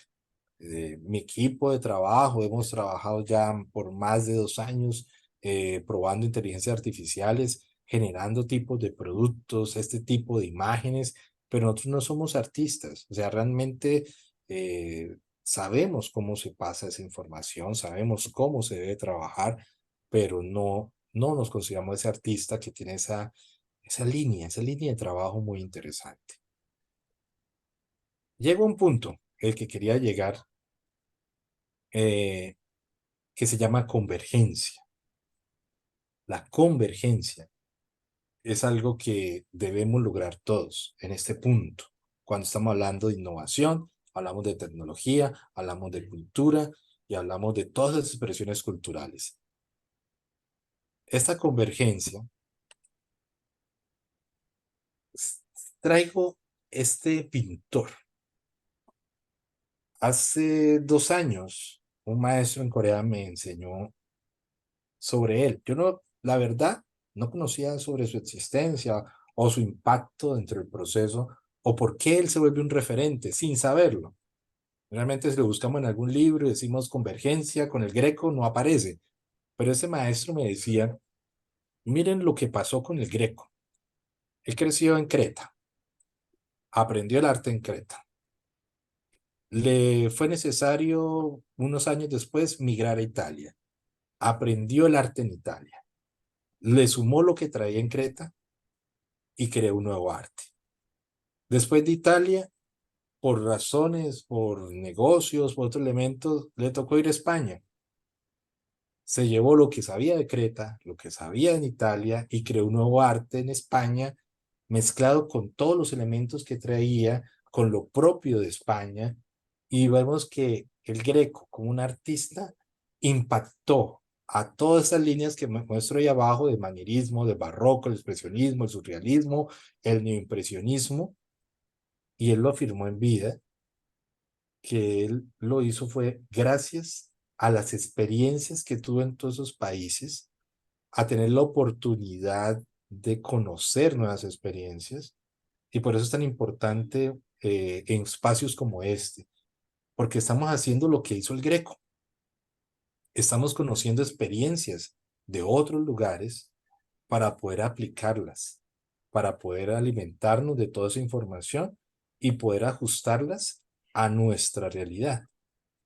mi equipo de trabajo, hemos trabajado ya por más de 2 años probando inteligencias artificiales, generando tipos de productos, este tipo de imágenes, pero nosotros no somos artistas, o sea, realmente sabemos cómo se pasa esa información, sabemos cómo se debe trabajar, pero no nos consideramos ese artista que tiene esa línea de trabajo muy interesante. Llega un punto, el que quería llegar, eh, que se llama convergencia. La convergencia es algo que debemos lograr todos en este punto. Cuando estamos hablando de innovación, hablamos de tecnología, hablamos de cultura y hablamos de todas las expresiones culturales. Esta convergencia, traigo este pintor. Hace 2 años, un maestro en Corea me enseñó sobre él. Yo no, la verdad, no conocía sobre su existencia o su impacto dentro del proceso o por qué él se vuelve un referente sin saberlo. Realmente si lo buscamos en algún libro y decimos convergencia con el Greco, no aparece. Pero ese maestro me decía, miren lo que pasó con el Greco. Él creció en Creta, aprendió el arte en Creta. Le fue necesario unos años después migrar a Italia. Aprendió el arte en Italia. Le sumó lo que traía en Creta y creó un nuevo arte. Después de Italia, por razones, por negocios, por otros elementos, le tocó ir a España. Se llevó lo que sabía de Creta, lo que sabía en Italia y creó un nuevo arte en España, mezclado con todos los elementos que traía, con lo propio de España. Y vemos que el Greco, como un artista, impactó a todas esas líneas que muestro ahí abajo, de manierismo, de barroco, el expresionismo, el surrealismo, el neoimpresionismo, y él lo afirmó en vida, que él lo hizo fue gracias a las experiencias que tuvo en todos esos países, a tener la oportunidad de conocer nuevas experiencias, y por eso es tan importante en espacios como este, porque estamos haciendo lo que hizo el Greco, estamos conociendo experiencias de otros lugares para poder aplicarlas, para poder alimentarnos de toda esa información y poder ajustarlas a nuestra realidad.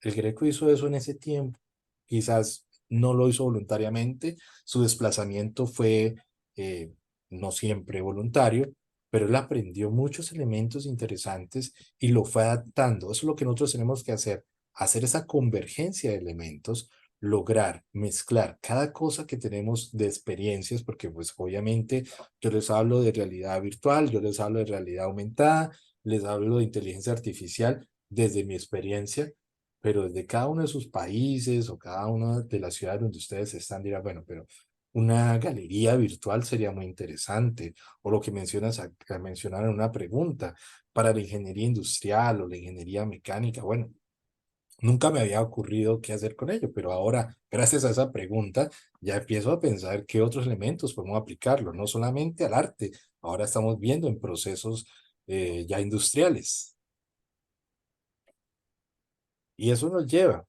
El Greco hizo eso en ese tiempo, quizás no lo hizo voluntariamente, su desplazamiento fue eh, no siempre voluntario, pero él aprendió muchos elementos interesantes y lo fue adaptando. Eso es lo que nosotros tenemos que hacer esa convergencia de elementos, lograr mezclar cada cosa que tenemos de experiencias, porque pues obviamente yo les hablo de realidad virtual, yo les hablo de realidad aumentada, les hablo de inteligencia artificial desde mi experiencia, pero desde cada uno de sus países o cada una de las ciudades donde ustedes están, dirán, bueno, pero una galería virtual sería muy interesante, o lo que mencionaron en una pregunta, para la ingeniería industrial o la ingeniería mecánica, bueno, nunca me había ocurrido qué hacer con ello, pero ahora, gracias a esa pregunta, ya empiezo a pensar qué otros elementos podemos aplicarlo, no solamente al arte, ahora estamos viendo en procesos ya industriales. Y eso nos lleva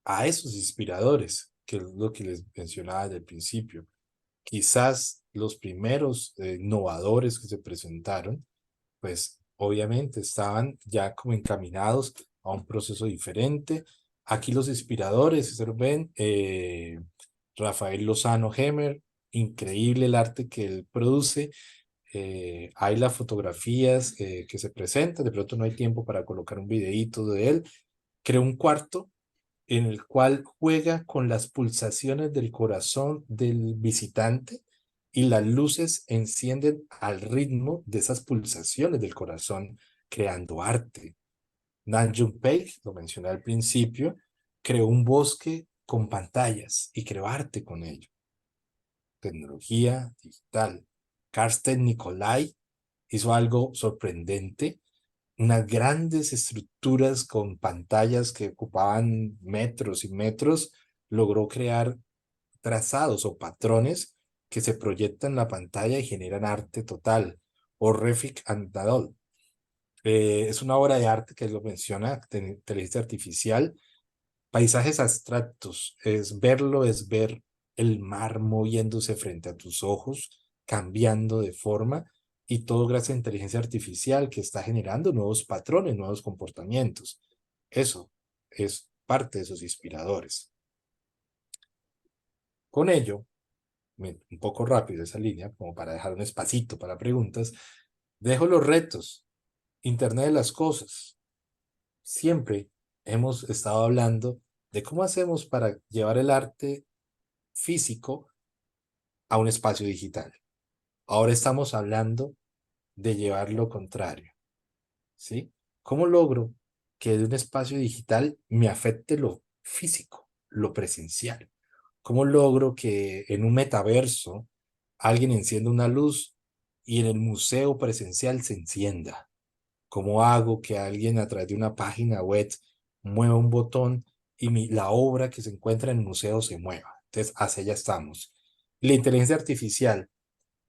a esos inspiradores, que es lo que les mencionaba desde el principio. Quizás los primeros innovadores que se presentaron, pues obviamente estaban ya como encaminados a un proceso diferente. Aquí los inspiradores, ustedes ven, Rafael Lozano Hemer, increíble el arte que él produce. Hay las fotografías que se presentan, de pronto no hay tiempo para colocar un videíto de él. Creó un cuarto en el cual juega con las pulsaciones del corazón del visitante y las luces encienden al ritmo de esas pulsaciones del corazón, creando arte. Nam June Paik, lo mencioné al principio, creó un bosque con pantallas y creó arte con ello. Tecnología digital. Karsten Nicolai hizo algo sorprendente. unas grandes estructuras con pantallas que ocupaban metros y metros, logró crear trazados o patrones que se proyectan en la pantalla y generan arte total. O Refik Anadol. Es una obra de arte que lo menciona, inteligencia artificial, paisajes abstractos, es ver el mar moviéndose frente a tus ojos, cambiando de forma, y todo gracias a inteligencia artificial que está generando nuevos patrones, nuevos comportamientos. Eso es parte de esos inspiradores. Con ello, un poco rápido esa línea, como para dejar un espacito para preguntas, dejo los retos. Internet de las cosas. Siempre hemos estado hablando de cómo hacemos para llevar el arte físico a un espacio digital. Ahora estamos hablando de llevar lo contrario, ¿sí? ¿Cómo logro que de un espacio digital me afecte lo físico, lo presencial? ¿Cómo logro que en un metaverso alguien encienda una luz y en el museo presencial se encienda? ¿Cómo hago que alguien a través de una página web mueva un botón y la obra que se encuentra en el museo se mueva? Entonces, hacia allá estamos. La inteligencia artificial,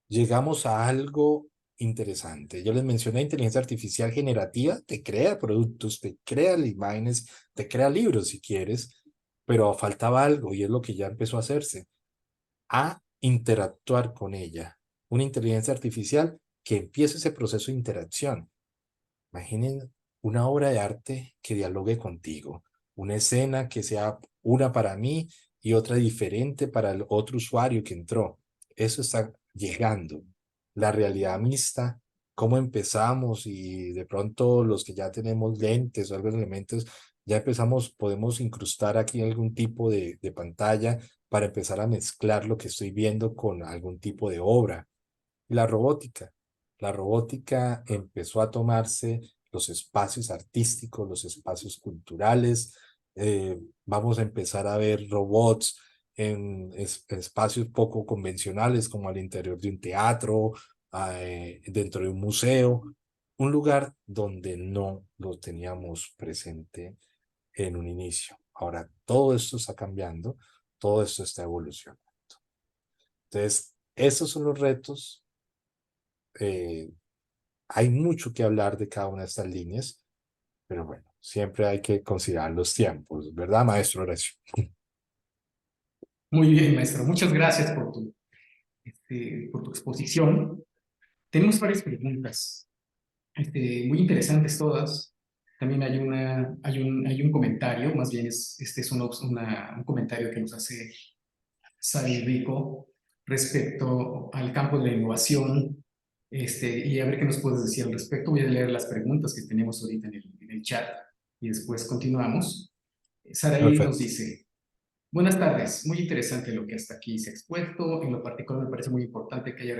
llegamos a algo interesante. Yo les mencioné inteligencia artificial generativa, te crea productos, te crea imágenes, te crea libros si quieres, pero faltaba algo y es lo que ya empezó a hacerse, a interactuar con ella. Una inteligencia artificial que empiece ese proceso de interacción. Imaginen una obra de arte que dialogue contigo, una escena que sea una para mí y otra diferente para el otro usuario que entró. Eso está llegando. La realidad mixta, cómo empezamos y de pronto los que ya tenemos lentes o algunos elementos, ya empezamos, podemos incrustar aquí algún tipo de pantalla para empezar a mezclar lo que estoy viendo con algún tipo de obra. La robótica. La robótica empezó a tomarse los espacios artísticos, los espacios culturales. Vamos a empezar a ver robots en espacios poco convencionales, como al interior de un teatro, dentro de un museo, un lugar donde no lo teníamos presente en un inicio. Ahora, todo esto está cambiando, todo esto está evolucionando. Entonces, estos son los retos. Hay mucho que hablar de cada una de estas líneas, pero bueno, siempre hay que considerar los tiempos, ¿verdad, maestro Horacio? Muy bien, maestro. Muchas gracias por tu exposición. Tenemos varias preguntas, muy interesantes todas. También hay un comentario, más bien este es un comentario que nos hace Sari Rico respecto al campo de la innovación. Y a ver qué nos puedes decir al respecto. Voy a leer las preguntas que tenemos ahorita en el chat y después continuamos. Saraí nos Perfecto. dice: buenas tardes, muy interesante lo que hasta aquí se ha expuesto. En lo particular me parece muy importante que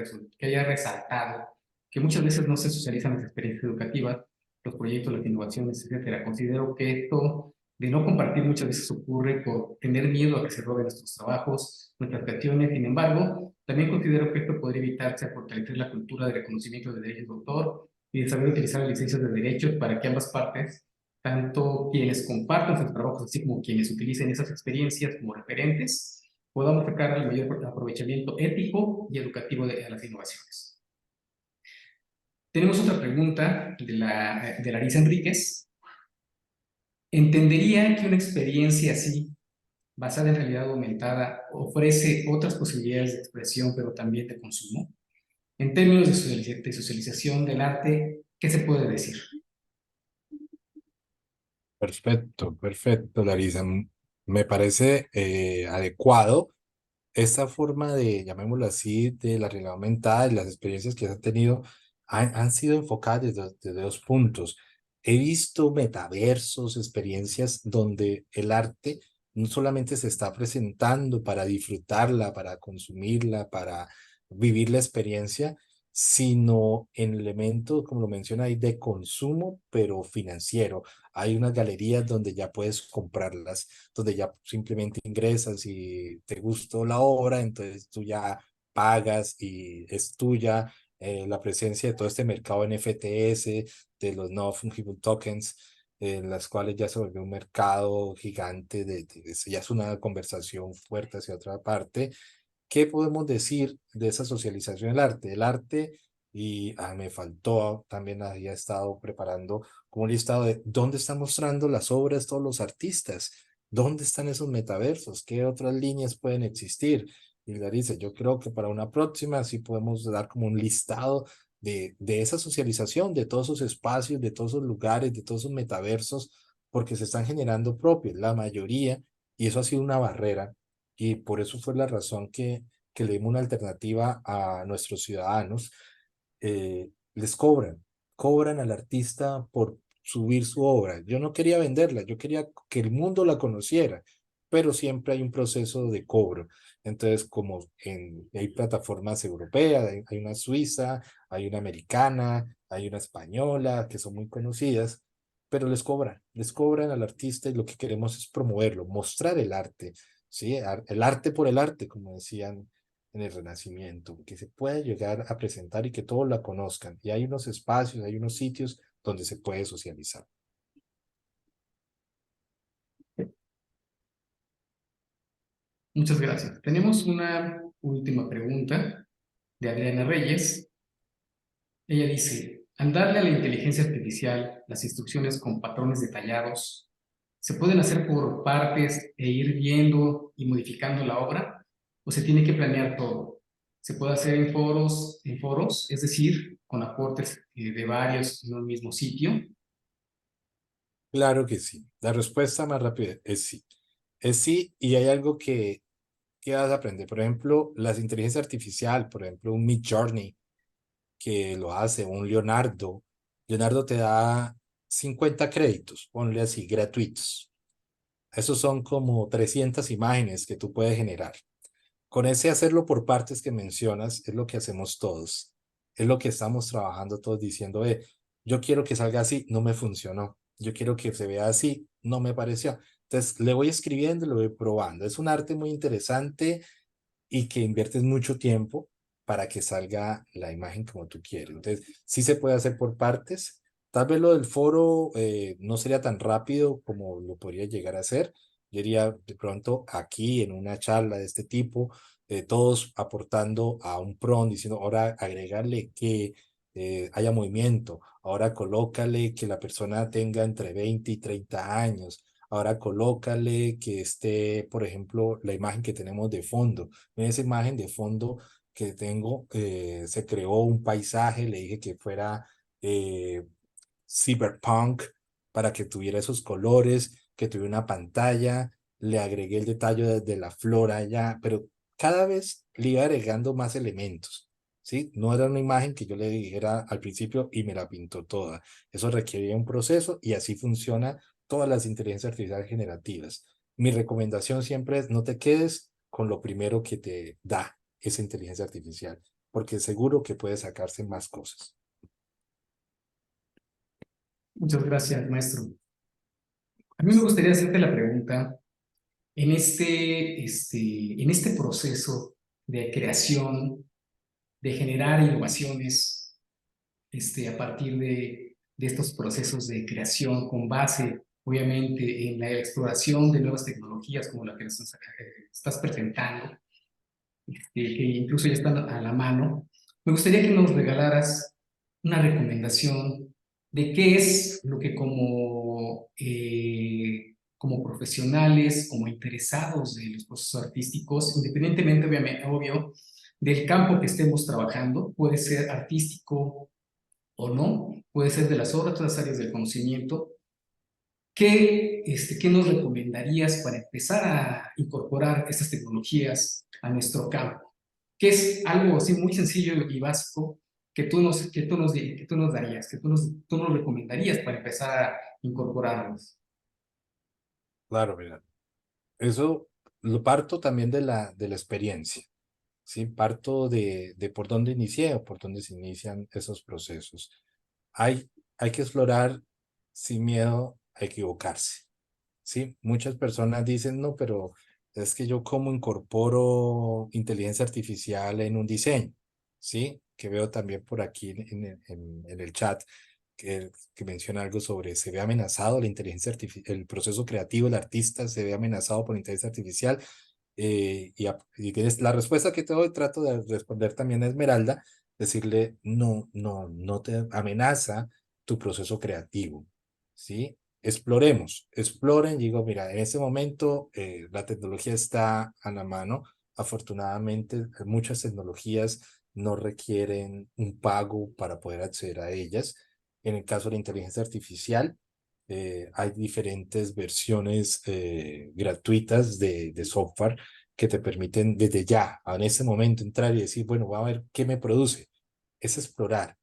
haya resaltado que muchas veces no se socializan las experiencias educativas, los proyectos, las innovaciones, etcétera. Considero que esto de no compartir muchas veces ocurre por tener miedo a que se roben nuestros trabajos, nuestras creaciones. Sin embargo, también considero que esto podría evitarse a fortalecer la cultura de reconocimiento de derechos de autor y de saber utilizar las licencias de derechos para que ambas partes, tanto quienes compartan sus trabajos, así como quienes utilicen esas experiencias como referentes, podamos sacar el mayor aprovechamiento ético y educativo de las innovaciones. Tenemos otra pregunta de Larisa Enríquez. ¿Entendería que una experiencia así, basada en realidad aumentada, ofrece otras posibilidades de expresión, pero también de consumo? En términos de socialización del arte, ¿qué se puede decir? Perfecto, perfecto, Larisa. Me parece adecuado esta forma de, llamémoslo así, de la realidad aumentada y las experiencias que han tenido han sido enfocadas desde dos puntos. He visto metaversos, experiencias donde el arte no solamente se está presentando para disfrutarla, para consumirla, para vivir la experiencia, sino en elementos, como lo menciona ahí, de consumo, pero financiero. Hay unas galerías donde ya puedes comprarlas, donde ya simplemente ingresas y te gustó la obra, entonces tú ya pagas y es tuya. la presencia de todo este mercado NFTs, de los non-fungible tokens, en las cuales ya se volvió un mercado gigante, ya es una conversación fuerte hacia otra parte. ¿Qué podemos decir de esa socialización del arte? El arte, y me faltó, también había estado preparando como un listado de dónde están mostrando las obras todos los artistas, dónde están esos metaversos, qué otras líneas pueden existir. Y Clarice, yo creo que para una próxima sí podemos dar como un listado de esa socialización, de todos esos espacios, de todos esos lugares, de todos esos metaversos, porque se están generando propios, la mayoría, y eso ha sido una barrera y por eso fue la razón que le dimos una alternativa a nuestros ciudadanos. Les cobran al artista por subir su obra. Yo no quería venderla, yo quería que el mundo la conociera, pero siempre hay un proceso de cobro. Entonces, como hay plataformas europeas, hay una suiza, hay una americana, hay una española, que son muy conocidas, pero les cobran al artista y lo que queremos es promoverlo, mostrar el arte, ¿sí? El arte por el arte, como decían en el Renacimiento, que se pueda llegar a presentar y que todos la conozcan. Y hay unos espacios, hay unos sitios donde se puede socializar. Muchas gracias. Tenemos una última pregunta de Adriana Reyes. Ella dice, al darle a la inteligencia artificial las instrucciones con patrones detallados, ¿se pueden hacer por partes e ir viendo y modificando la obra? ¿O se tiene que planear todo? ¿Se puede hacer en foros, es decir, con aportes de varios en un mismo sitio? Claro que sí. La respuesta más rápida es sí. Es sí, y hay algo que vas a aprender. Por ejemplo, las inteligencias artificiales, por ejemplo, un Midjourney, que lo hace, un Leonardo. Leonardo te da 50 créditos, ponle así, gratuitos. Esos son como 300 imágenes que tú puedes generar. Con ese hacerlo por partes que mencionas, es lo que hacemos todos. Es lo que estamos trabajando todos diciendo, yo quiero que salga así, no me funcionó. Yo quiero que se vea así, no me pareció. Entonces, le voy escribiendo, le voy probando. Es un arte muy interesante y que inviertes mucho tiempo para que salga la imagen como tú quieres. Entonces, sí se puede hacer por partes. Tal vez lo del foro no sería tan rápido como lo podría llegar a ser. Yo diría de pronto aquí en una charla de este tipo, todos aportando a un prompt, diciendo, ahora agregarle que haya movimiento, ahora colócale que la persona tenga entre 20 y 30 años, ahora colócale que esté, por ejemplo, la imagen que tenemos de fondo. En esa imagen de fondo que tengo, se creó un paisaje, le dije que fuera cyberpunk para que tuviera esos colores, que tuviera una pantalla, le agregué el detalle de la flora allá, pero cada vez le iba agregando más elementos, ¿sí? No era una imagen que yo le dijera al principio y me la pintó toda. Eso requería un proceso y así funciona todas las inteligencias artificiales generativas. Mi recomendación siempre es no te quedes con lo primero que te da esa inteligencia artificial, porque seguro que puede sacarse más cosas. Muchas gracias, maestro. A mí me gustaría hacerte la pregunta, en este proceso de creación, de generar innovaciones, a partir de estos procesos de creación con base, obviamente, en la exploración de nuevas tecnologías como la que nos estás presentando, que incluso ya están a la mano, me gustaría que nos regalaras una recomendación de qué es lo que como profesionales, como interesados de los procesos artísticos, independientemente, obviamente, obvio, del campo que estemos trabajando, puede ser artístico o no, puede ser de las otras áreas del conocimiento. ¿Qué nos recomendarías para empezar a incorporar estas tecnologías a nuestro campo? ¿Qué es algo así muy sencillo y básico que tú nos darías, tú nos recomendarías para empezar a incorporarlos? Claro, mira, eso lo parto también de la experiencia, ¿sí? Parto de por dónde inicié o por dónde se inician esos procesos. Hay que explorar sin miedo a equivocarse, ¿sí? Muchas personas dicen, no, pero es que yo cómo incorporo inteligencia artificial en un diseño, ¿sí? que veo también por aquí en el chat, que menciona algo sobre se ve amenazado la inteligencia artificial, el proceso creativo, el artista se ve amenazado por la inteligencia artificial. Y tienes la respuesta que te doy, trato de responder también a Esmeralda, decirle, no te amenaza tu proceso creativo, ¿sí? Exploren, digo, mira, en ese momento la tecnología está a la mano. Afortunadamente, muchas tecnologías no requieren un pago para poder acceder a ellas. En el caso de la inteligencia artificial, hay diferentes versiones gratuitas de software que te permiten desde ya, en ese momento, entrar y decir, bueno, voy a ver qué me produce. Es explorar.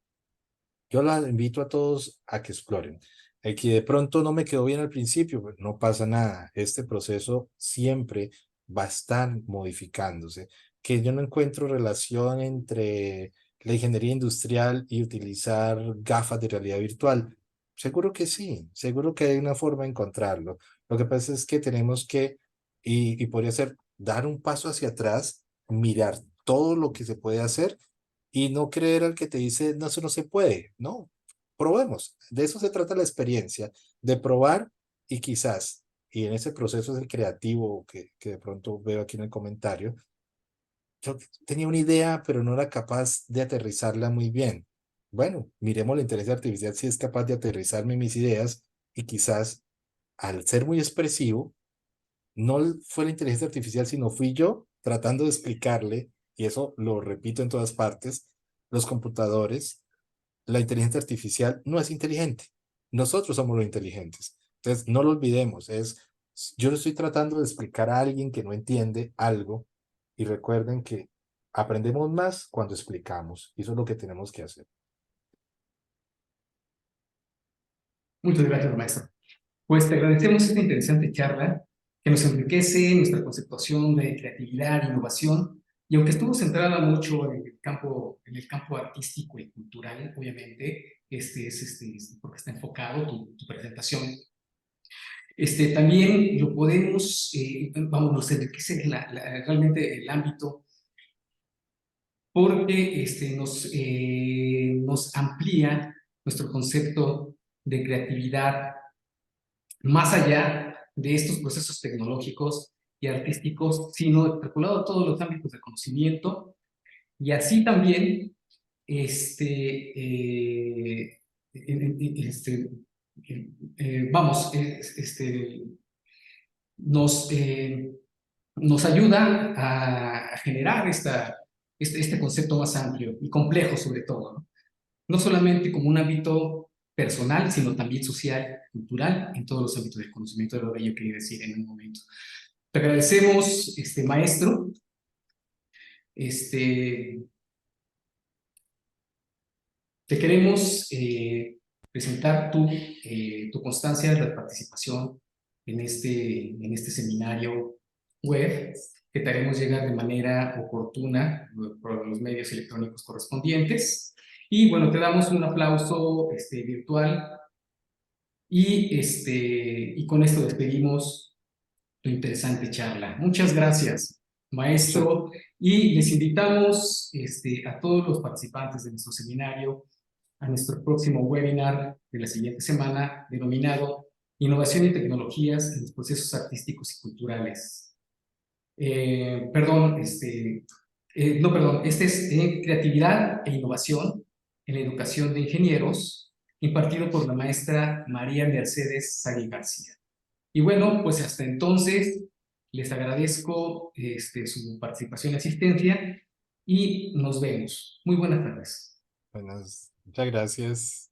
Yo los invito a todos a que exploren. El que de pronto no me quedó bien al principio, pues no pasa nada. Este proceso siempre va a estar modificándose. Que yo no encuentro relación entre la ingeniería industrial y utilizar gafas de realidad virtual. Seguro que sí, seguro que hay una forma de encontrarlo. Lo que pasa es que tenemos que, y podría ser, dar un paso hacia atrás, mirar todo lo que se puede hacer y no creer al que te dice, no, eso no se puede. No, probemos. De eso se trata la experiencia, de probar y quizás, y en ese proceso es el creativo que de pronto veo aquí en el comentario, yo tenía una idea, pero no era capaz de aterrizarla muy bien. Bueno, miremos la inteligencia artificial si es capaz de aterrizarme mis ideas y quizás al ser muy expresivo, no fue la inteligencia artificial, sino fui yo tratando de explicarle, y eso lo repito en todas partes, los computadores, la inteligencia artificial no es inteligente. Nosotros somos los inteligentes. Entonces, no lo olvidemos. Yo le estoy tratando de explicar a alguien que no entiende algo y recuerden que aprendemos más cuando explicamos. Y eso es lo que tenemos que hacer. Muchas gracias, maestro. Pues te agradecemos esta interesante charla que nos enriquece nuestra conceptuación de creatividad e innovación, y aunque estuvo centrada mucho en el campo artístico y cultural, obviamente, porque está enfocado tu presentación, también lo podemos, vamos, nos enriquece realmente el ámbito, porque nos amplía nuestro concepto de creatividad más allá de estos procesos tecnológicos y artísticos, sino extrapolado a todos los ámbitos de conocimiento, y así también vamos, nos ayuda a generar este concepto más amplio y complejo sobre todo, ¿no? No solamente como un ámbito personal, sino también social, cultural, en todos los ámbitos del conocimiento, de lo que yo quería decir en un momento. Te agradecemos, maestro. Te queremos presentar tu constancia de participación en este seminario web, que te haremos llegar de manera oportuna por los medios electrónicos correspondientes. Y bueno, te damos un aplauso virtual, y con esto despedimos tu interesante charla. Muchas gracias, maestro, y les invitamos a todos los participantes de nuestro seminario a nuestro próximo webinar de la siguiente semana, denominado Innovación y Tecnologías en los Procesos Artísticos y Culturales. Este es Creatividad e Innovación en la Educación de Ingenieros, impartido por la maestra María Mercedes Sagui García. Y bueno, pues hasta entonces les agradezco su participación y asistencia, y nos vemos. Muy buenas tardes. Muchas gracias.